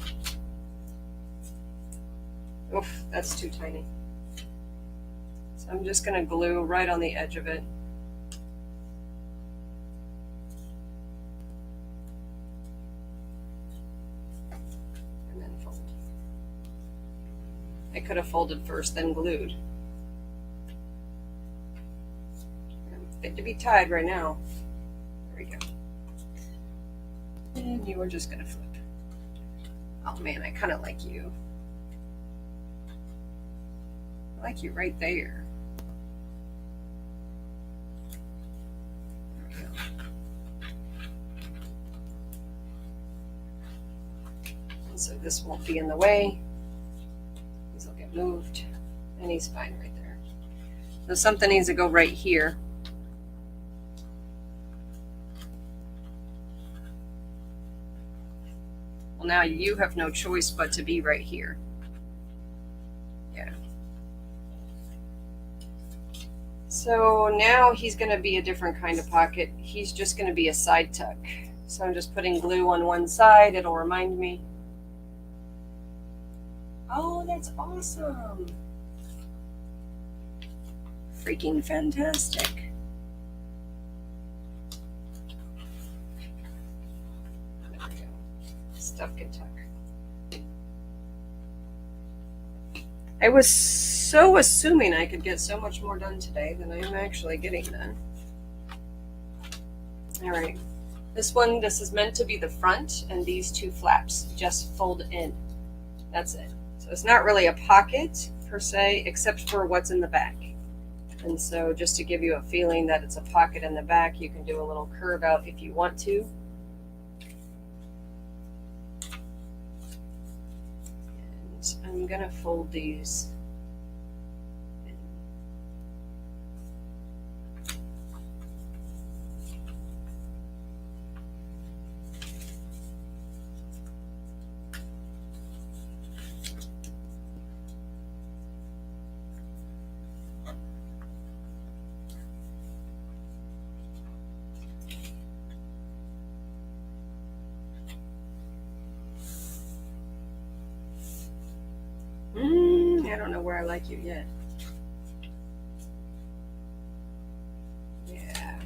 Oof, that's too tiny. So I'm just going to glue right on the edge of it. And then fold. I could have folded first, then glued. I'm fit to be tied right now. There we go. And you are just going to flip. Oh man, I kind of like you. I like you right there. There we go. And so this won't be in the way. These will get moved. And he's fine right there. So something needs to go right here. Well, now you have no choice but to be right here. Yeah. So now he's going to be a different kind of pocket. He's just going to be a side tuck. So I'm just putting glue on one side. It'll remind me. Oh, that's awesome. Freaking fantastic. There we go. Stuff can tuck. I was so assuming I could get so much more done today than I am actually getting done. All right, this is meant to be the front, and these two flaps just fold in. That's it. So it's not really a pocket per se, except for what's in the back. And so just to give you a feeling that it's a pocket in the back, you can do a little curve out if you want to. I'm going to fold these in. I don't know where I like you yet. Yeah.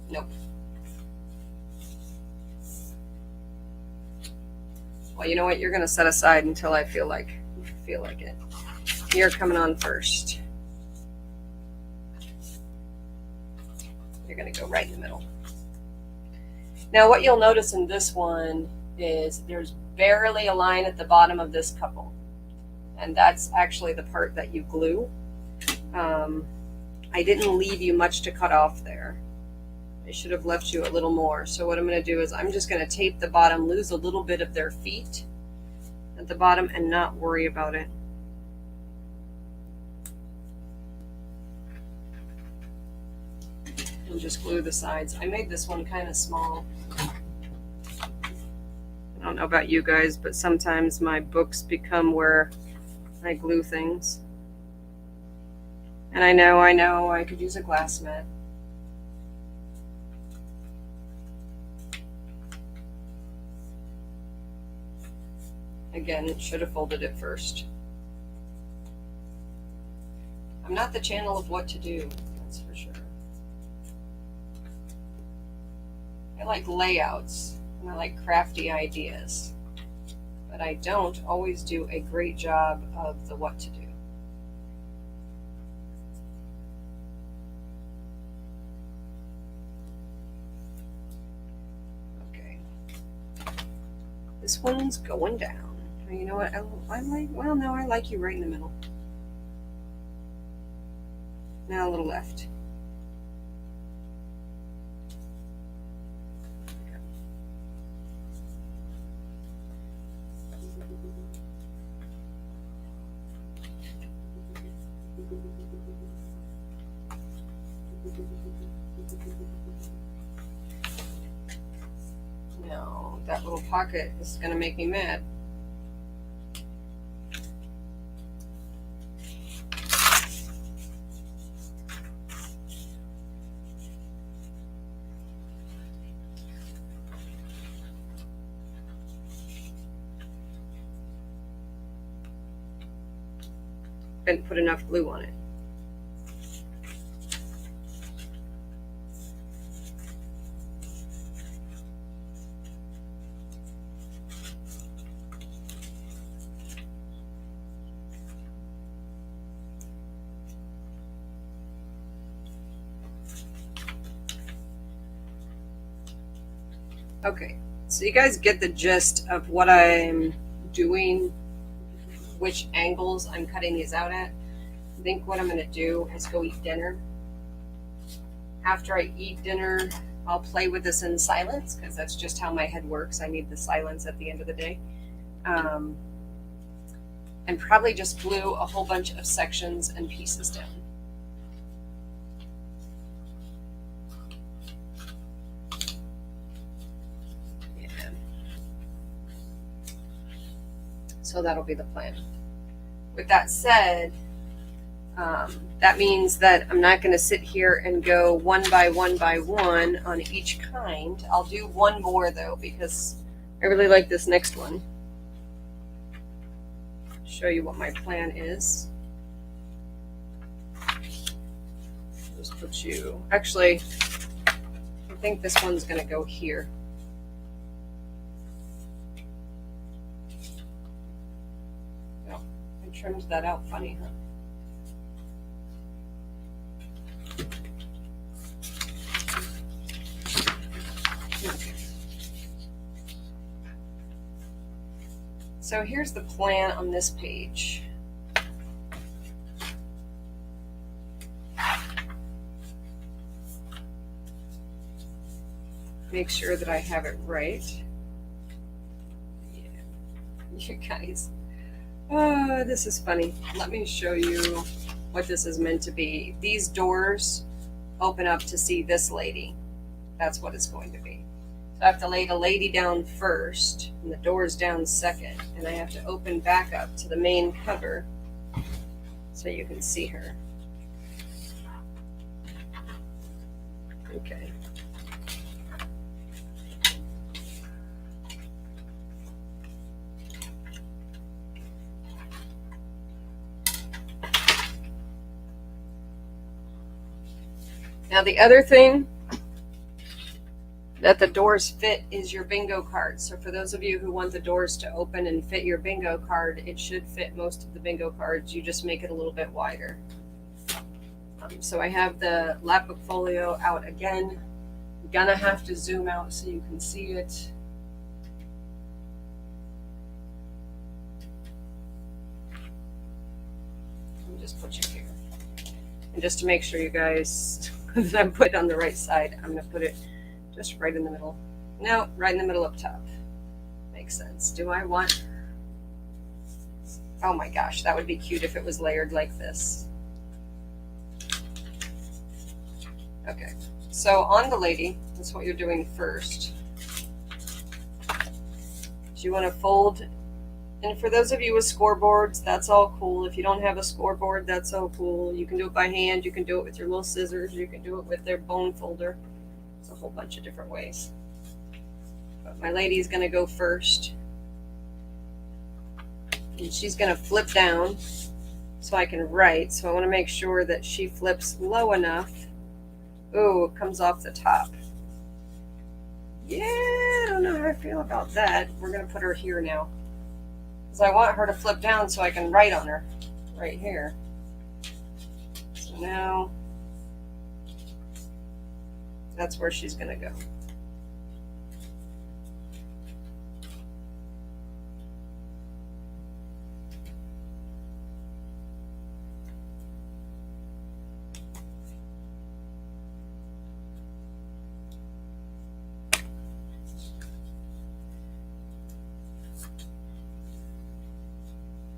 Nope. Well, you know what? You're going to set aside until I feel like it. You're coming on first. You're going to go right in the middle. Now, what you'll notice in this one is there's barely a line at the bottom of this couple, and that's actually the part that you glue. I didn't leave you much to cut off there. I should have left you a little more. So what I'm going to do is I'm just going to tape the bottom, lose a little bit of their feet at the bottom, and not worry about it. And just glue the sides. I made this one kind of small. I don't know about you guys, but sometimes my books become where I glue things. And I know I could use a glass mat. Again, should have folded it first. I'm not the channel of what to do, that's for sure. I like layouts. And I like crafty ideas, but I don't always do a great job of the what to do. Okay, this one's going down. You know what? I like. Well, no, I like you right in the middle. Now a little left. No, that little pocket is going to make me mad. haven't put enough glue on it. Okay, so you guys get the gist of what I'm doing, which angles I'm cutting these out at. I think what I'm going to do is go eat dinner. After I eat dinner, I'll play with this in silence, because that's just how my head works. I need the silence at the end of the day. And probably just glue a whole bunch of sections and pieces down. So that'll be the plan. With that said, that means that I'm not going to sit here and go one by one on each kind. I'll do one more though, because I really like this next one. Show you what my plan is. Just put you, actually, I think this one's going to go here. Trimmed that out funny, huh? Okay. So here's the plan on this page. Make sure that I have it right. Yeah, you guys. This is funny. Let me show you what this is meant to be. These doors open up to see this lady. That's what it's going to be. So I have to lay the lady down first, and the doors down second, and I have to open back up to the main cover so you can see her. Okay. Now the other thing that the doors fit is your bingo card. So for those of you who want the doors to open and fit your bingo card, it should fit most of the bingo cards. You just make it a little bit wider. So I have the Padfolio out again. I'm gonna have to zoom out so you can see it. Let me just put you here. And just to make sure you guys, that I'm put on the right side, I'm gonna put it just right in the middle. No, right in the middle up top. Makes sense. Do I want, oh my gosh, that would be cute if it was layered like this. Okay, so on the lady, that's what you're doing first. So you want to fold, and for those of you with scoreboards, that's all cool. If you don't have a scoreboard, that's all cool. You can do it by hand, you can do it with your little scissors, you can do it with their bone folder. It's a whole bunch of different ways. But my lady's going to go first. And she's going to flip down so I can write. So I want to make sure that she flips low enough. Oh, it comes off the top. Yeah, I don't know how I feel about that. We're going to put her here now, because I want her to flip down so I can write on her right here. So now that's where she's going to go.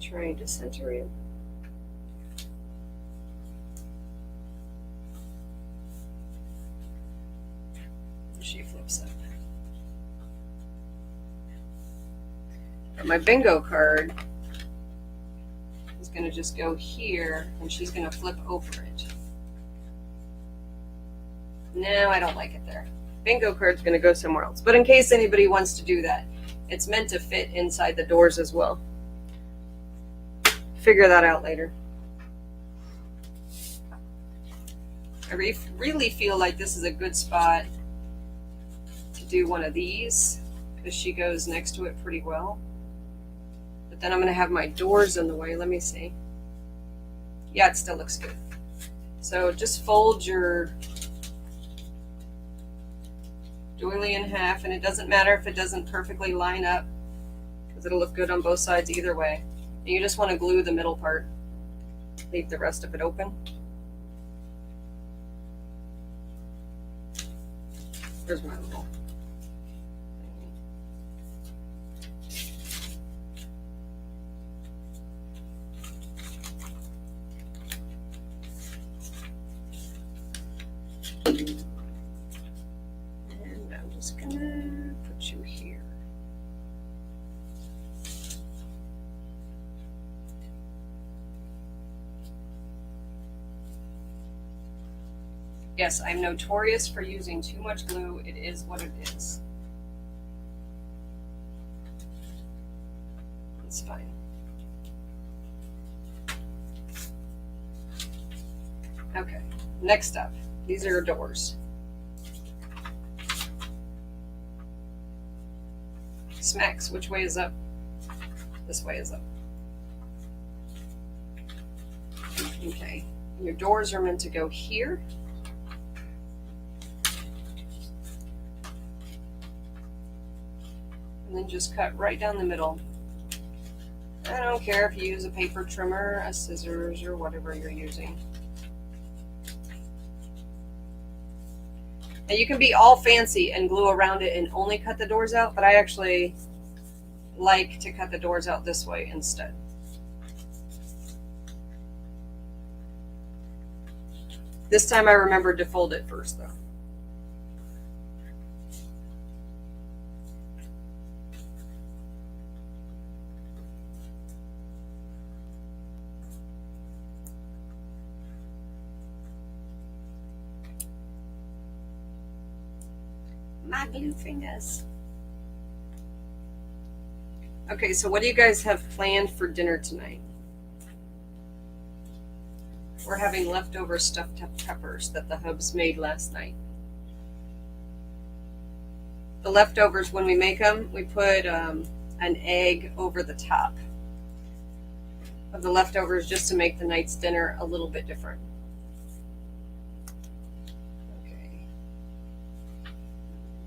Trying to center it. She flips up. But my bingo card is going to just go here, and she's going to flip over it. No, I don't like it there. Bingo card's going to go somewhere else. But in case anybody wants to do that, it's meant to fit inside the doors as well. Figure that out later. I really feel like this is a good spot to do one of these because she goes next to it pretty well. But then I'm going to have my doors in the way. Let me see. Yeah, it still looks good. So just fold your doily in half, and it doesn't matter if it doesn't perfectly line up because it'll look good on both sides either way. And you just want to glue the middle part. Leave the rest of it open. There's my little. And I'm just gonna put you here. Yes, I'm notorious for using too much glue. It is what it is. It's fine. Okay, next up, these are your doors. Smacks, which way is up? This way is up. Okay, your doors are meant to go here. And then just cut right down the middle. I don't care if you use a paper trimmer, a scissors, or whatever you're using. Now you can be all fancy and glue around it and only cut the doors out, but I actually like to cut the doors out this way instead. This time I remembered to fold it first though. My glue fingers. Okay, so what do you guys have planned for dinner tonight? We're having leftover stuffed peppers that the Hobbs made last night. The leftovers, when we make them, we put an egg over the top of the leftovers just to make the night's dinner a little bit different.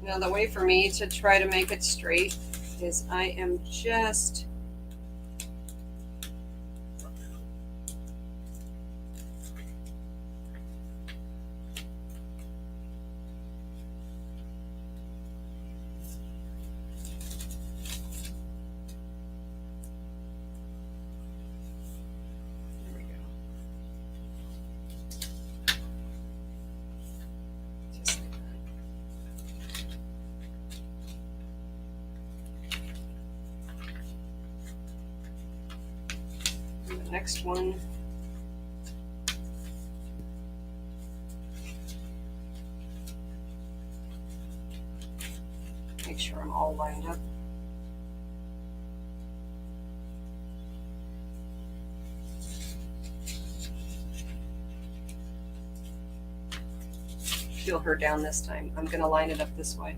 Now the way for me to try to make it straight is I am just next one. Make sure I'm all lined up. Feel her down this time. I'm going to line it up this way.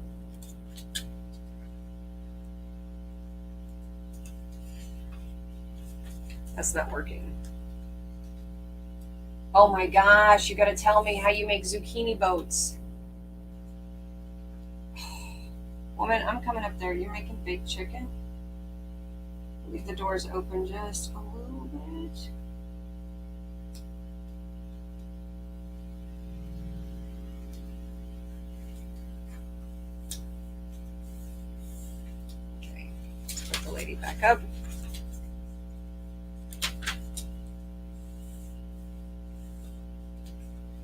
That's not working. Oh my gosh, you gotta tell me how you make zucchini boats. Woman, I'm coming up there. You're making baked chicken? Leave the doors open just a little bit. Okay, let's put the lady back up.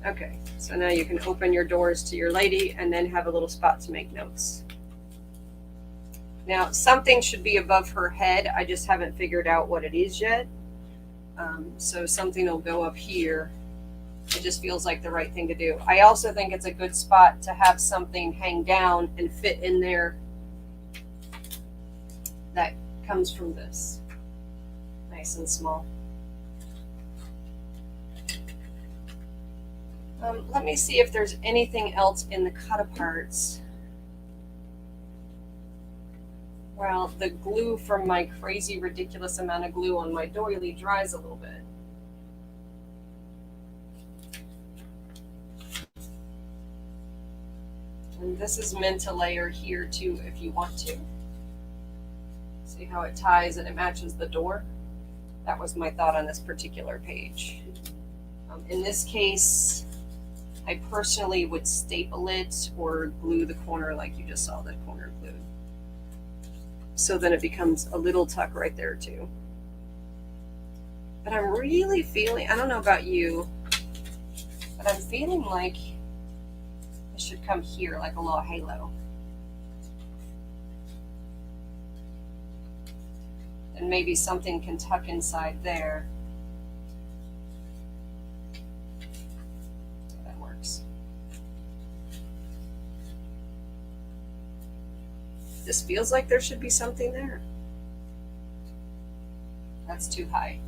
Okay, so now you can open your doors to your lady and then have a little spot to make notes. Now, something should be above her head. I just haven't figured out what it is yet. So something will go up here. It just feels like the right thing to do. I also think it's a good spot to have something hang down and fit in there that comes from this. Nice and small. Let me see if there's anything else in the cut-aparts. Well, the glue from my crazy, ridiculous amount of glue on my doily dries a little bit. And this is meant to layer here too if you want to. See how it ties and it matches the door? That was my thought on this particular page. In this case, I personally would staple it or glue the corner like you just saw the corner glued. So then it becomes a little tuck right there too. But I'm really feeling, I don't know about you, but I'm feeling like it should come here like a little halo. And maybe something can tuck inside there. That works. This feels like there should be something there. That's too high.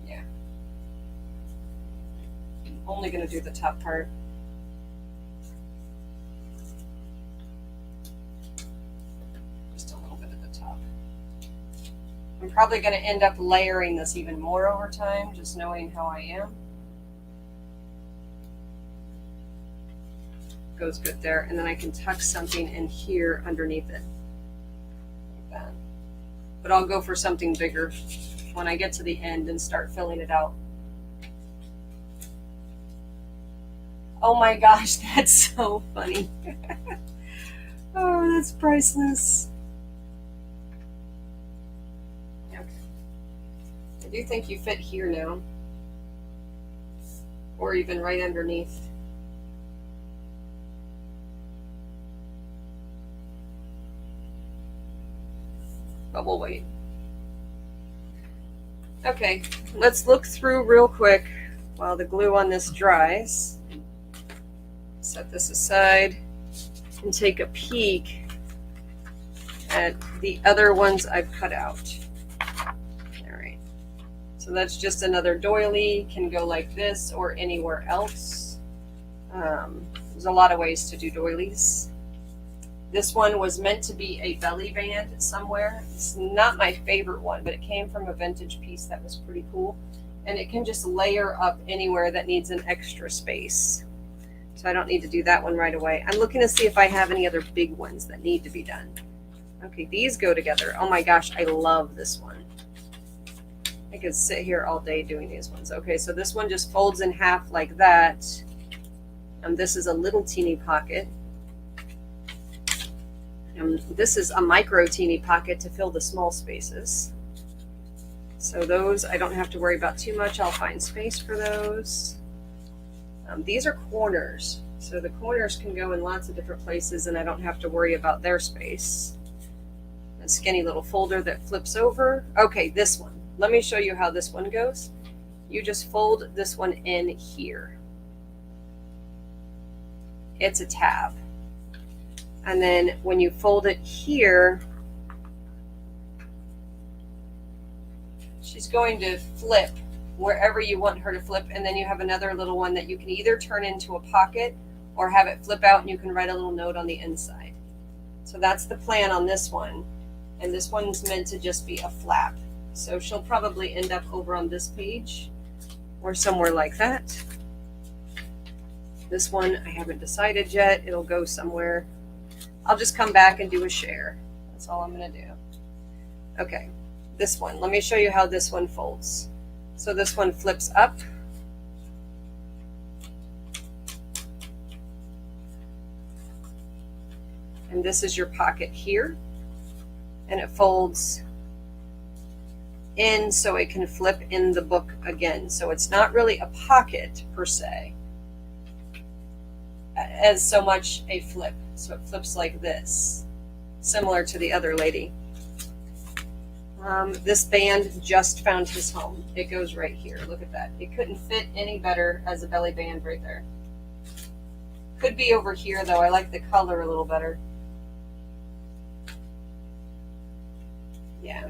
Yeah. I'm only going to do the top part. I'm probably going to end up layering this even more over time, just knowing how I am. Goes good there, and then I can tuck something in here underneath it, like that. But I'll go for something bigger when I get to the end and start filling it out. Oh my gosh, that's so funny. Oh, that's priceless. I do think you fit here now, or even right underneath. But we'll wait. Okay, let's look through real quick while the glue on this dries. Set this aside and take a peek at the other ones I've cut out. So that's just another doily, can go like this or anywhere else. There's a lot of ways to do doilies. This one was meant to be a belly band somewhere. It's not my favorite one, but it came from a vintage piece that was pretty cool. And it can just layer up anywhere that needs an extra space. So I don't need to do that one right away. I'm looking to see if I have any other big ones that need to be done. Okay, these go together. Oh my gosh, I love this one. I could sit here all day doing these ones. Okay, so this one just folds in half like that. And this is a little teeny pocket. And this is a micro teeny pocket to fill the small spaces. So those I don't have to worry about too much. I'll find space for those. These are corners. So the corners can go in lots of different places and I don't have to worry about their space. A skinny little folder that flips over. Okay, this one. Let me show you how this one goes. You just fold this one in here. It's a tab. And then when you fold it here, she's going to flip wherever you want her to flip. And then you have another little one that you can either turn into a pocket or have it flip out and you can write a little note on the inside. So that's the plan on this one. And this one's meant to just be a flap. So she'll probably end up over on this page or somewhere like that. This one, I haven't decided yet. It'll go somewhere. I'll just come back and do a share. That's all I'm going to do. Okay, this one. Let me show you how this one folds. So this one flips up. And this is your pocket here. And it folds in so it can flip in the book again. So it's not really a pocket per se, as so much a flip. So it flips like this, similar to the other lady. This band just found his home. It goes right here. Look at that. It couldn't fit any better as a belly band right there. Could be over here though. I like the color a little better. Yeah.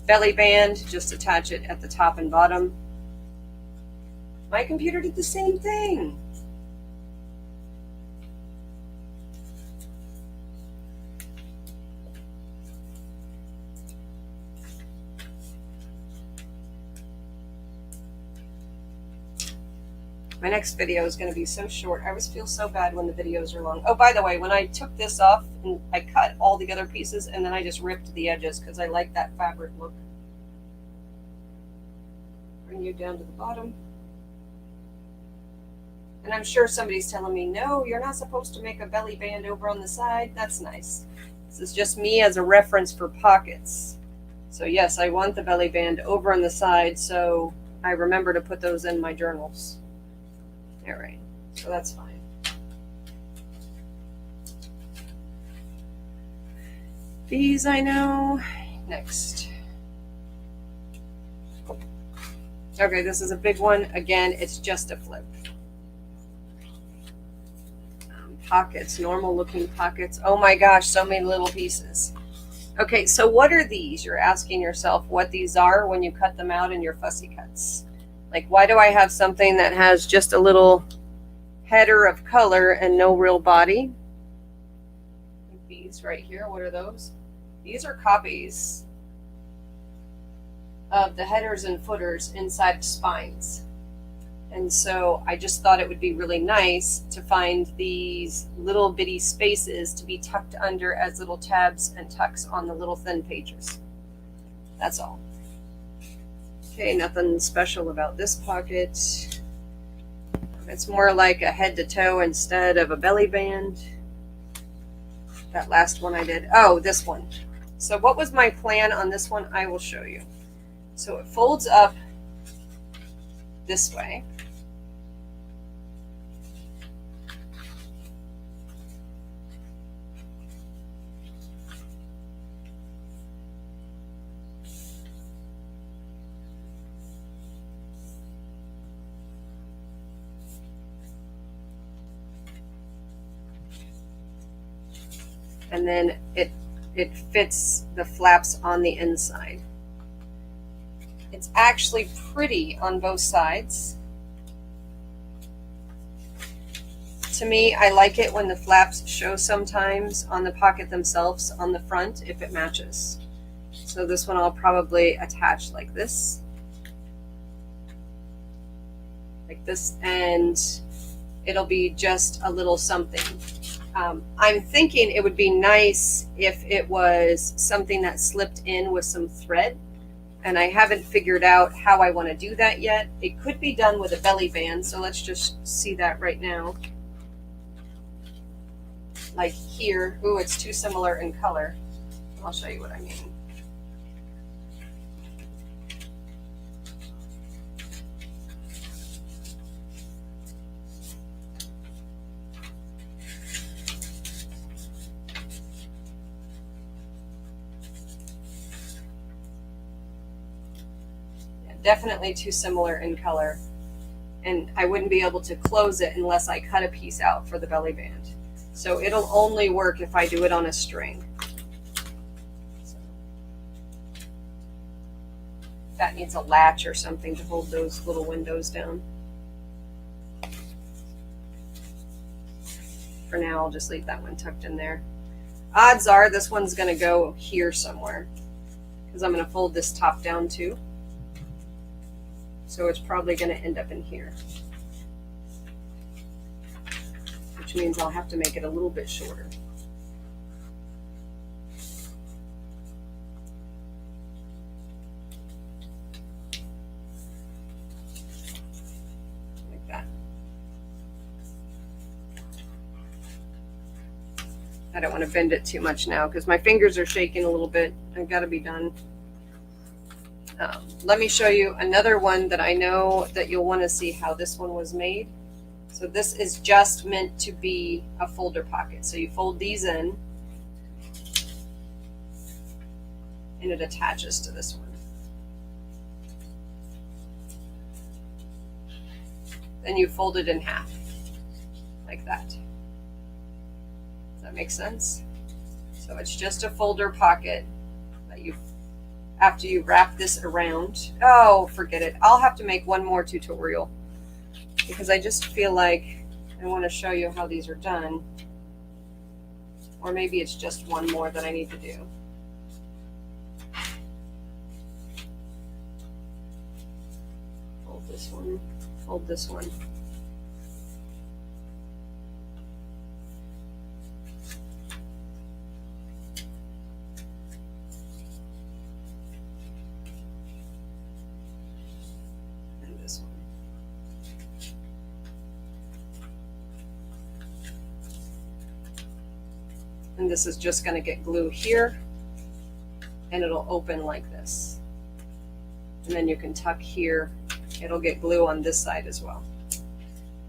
belly band, just attach it at the top and bottom. My computer did the same thing. My next video is going to be so short. I always feel so bad when the videos are long. Oh, by the way, when I took this off, and I cut all the other pieces, and then I just ripped the edges because I like that fabric look. Bring you down to the bottom. And I'm sure somebody's telling me, no, you're not supposed to make a belly band over on the side. That's nice. This is just me as a reference for pockets. So yes, I want the belly band over on the side, so I remember to put those in my journals. All right, so that's fine. These I know. Next. Okay, this is a big one. Again, it's just a flip. Pockets, normal looking pockets. Oh my gosh, so many little pieces. Okay, so what are these? You're asking yourself what these are when you cut them out in your fussy cuts. Like, why do I have something that has just a little header of color and no real body? Like these right here, what are those? These are copies of the headers and footers inside spines. And so I just thought it would be really nice to find these little bitty spaces to be tucked under as little tabs and tucks on the little thin pages. That's all. Okay, nothing special about this pocket. It's more like a head to toe instead of a belly band. That last one I did. Oh, this one. So what was my plan on this one? I will show you. So it folds up this way. And then it fits the flaps on the inside. It's actually pretty on both sides. To me, I like it when the flaps show sometimes on the pocket themselves on the front if it matches. So this one I'll probably attach like this. Like this, and it'll be just a little something. I'm thinking it would be nice if it was something that slipped in with some thread, and I haven't figured out how I want to do that yet. It could be done with a belly band, so let's just see that right now. Like here, ooh, it's too similar in color. I'll show you what I mean. Definitely too similar in color, and I wouldn't be able to close it unless I cut a piece out for the belly band. So it'll only work if I do it on a string. So that needs a latch or something to hold those little windows down. For now, I'll just leave that one tucked in there. Odds are this one's going to go here somewhere because I'm going to fold this top down too. So it's probably going to end up in here, which means I'll have to make it a little bit shorter. Like that. I don't want to bend it too much now because my fingers are shaking a little bit. I've got to be done. Let me show you another one that I know that you'll want to see how this one was made. So this is just meant to be a folder pocket. So you fold these in and it attaches to this one. Then you fold it in half like that. Does that make sense? So it's just a folder pocket that you after you wrap this around. Oh, forget it. I'll have to make one more tutorial because I just feel like I want to show you how these are done. Or maybe it's just one more that I need to do. Fold this one, fold this one. And this one. And this is just going to get glue here, and it'll open like this. And then you can tuck here. It'll get glue on this side as well.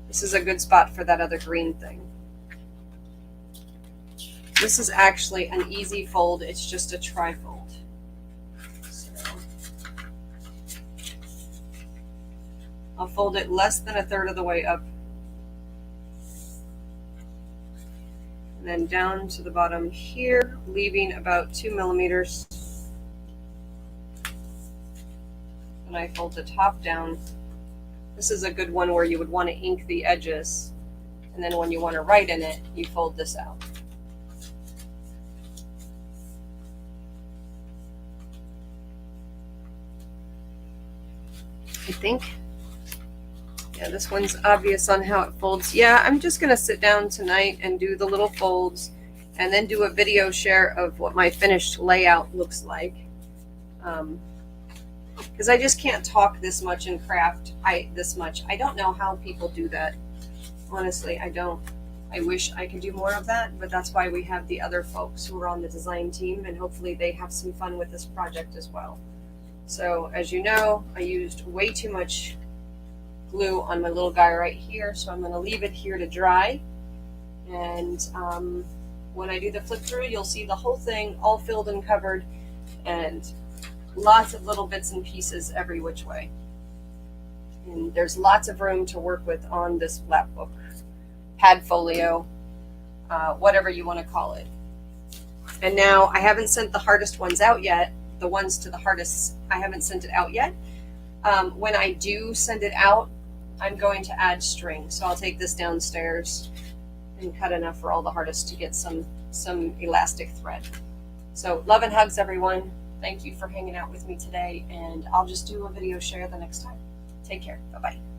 This is a good spot for that other green thing. This is actually an easy fold. It's just a tri-fold. So I'll fold it less than 1/3 of the way up. And then down to the bottom here, leaving about 2 millimeters. And I fold the top down. This is a good one where you would want to ink the edges. And then when you want to write in it, you fold this out. I think, yeah, this one's obvious on how it folds. Yeah, I'm just going to sit down tonight and do the little folds and then do a video share of what my finished layout looks like. Because I just can't talk this much and craft this much. I don't know how people do that. Honestly, I don't. I wish I could do more of that, but that's why we have the other folks who are on the design team, and hopefully they have some fun with this project as well. So as you know, I used way too much glue on my little guy right here, so I'm going to leave it here to dry. And when I do the flip through, you'll see the whole thing all filled and covered, and lots of little bits and pieces every which way. And there's lots of room to work with on this lap book, Padfolio, whatever you want to call it. And now I haven't sent the hardest ones out yet. The ones to the hardest, I haven't sent it out yet. When I do send it out, I'm going to add string. So I'll take this downstairs and cut enough for all the hardest to get some elastic thread. So love and hugs, everyone. Thank you for hanging out with me today, and I'll just do a video share the next time. Take care. Bye-bye.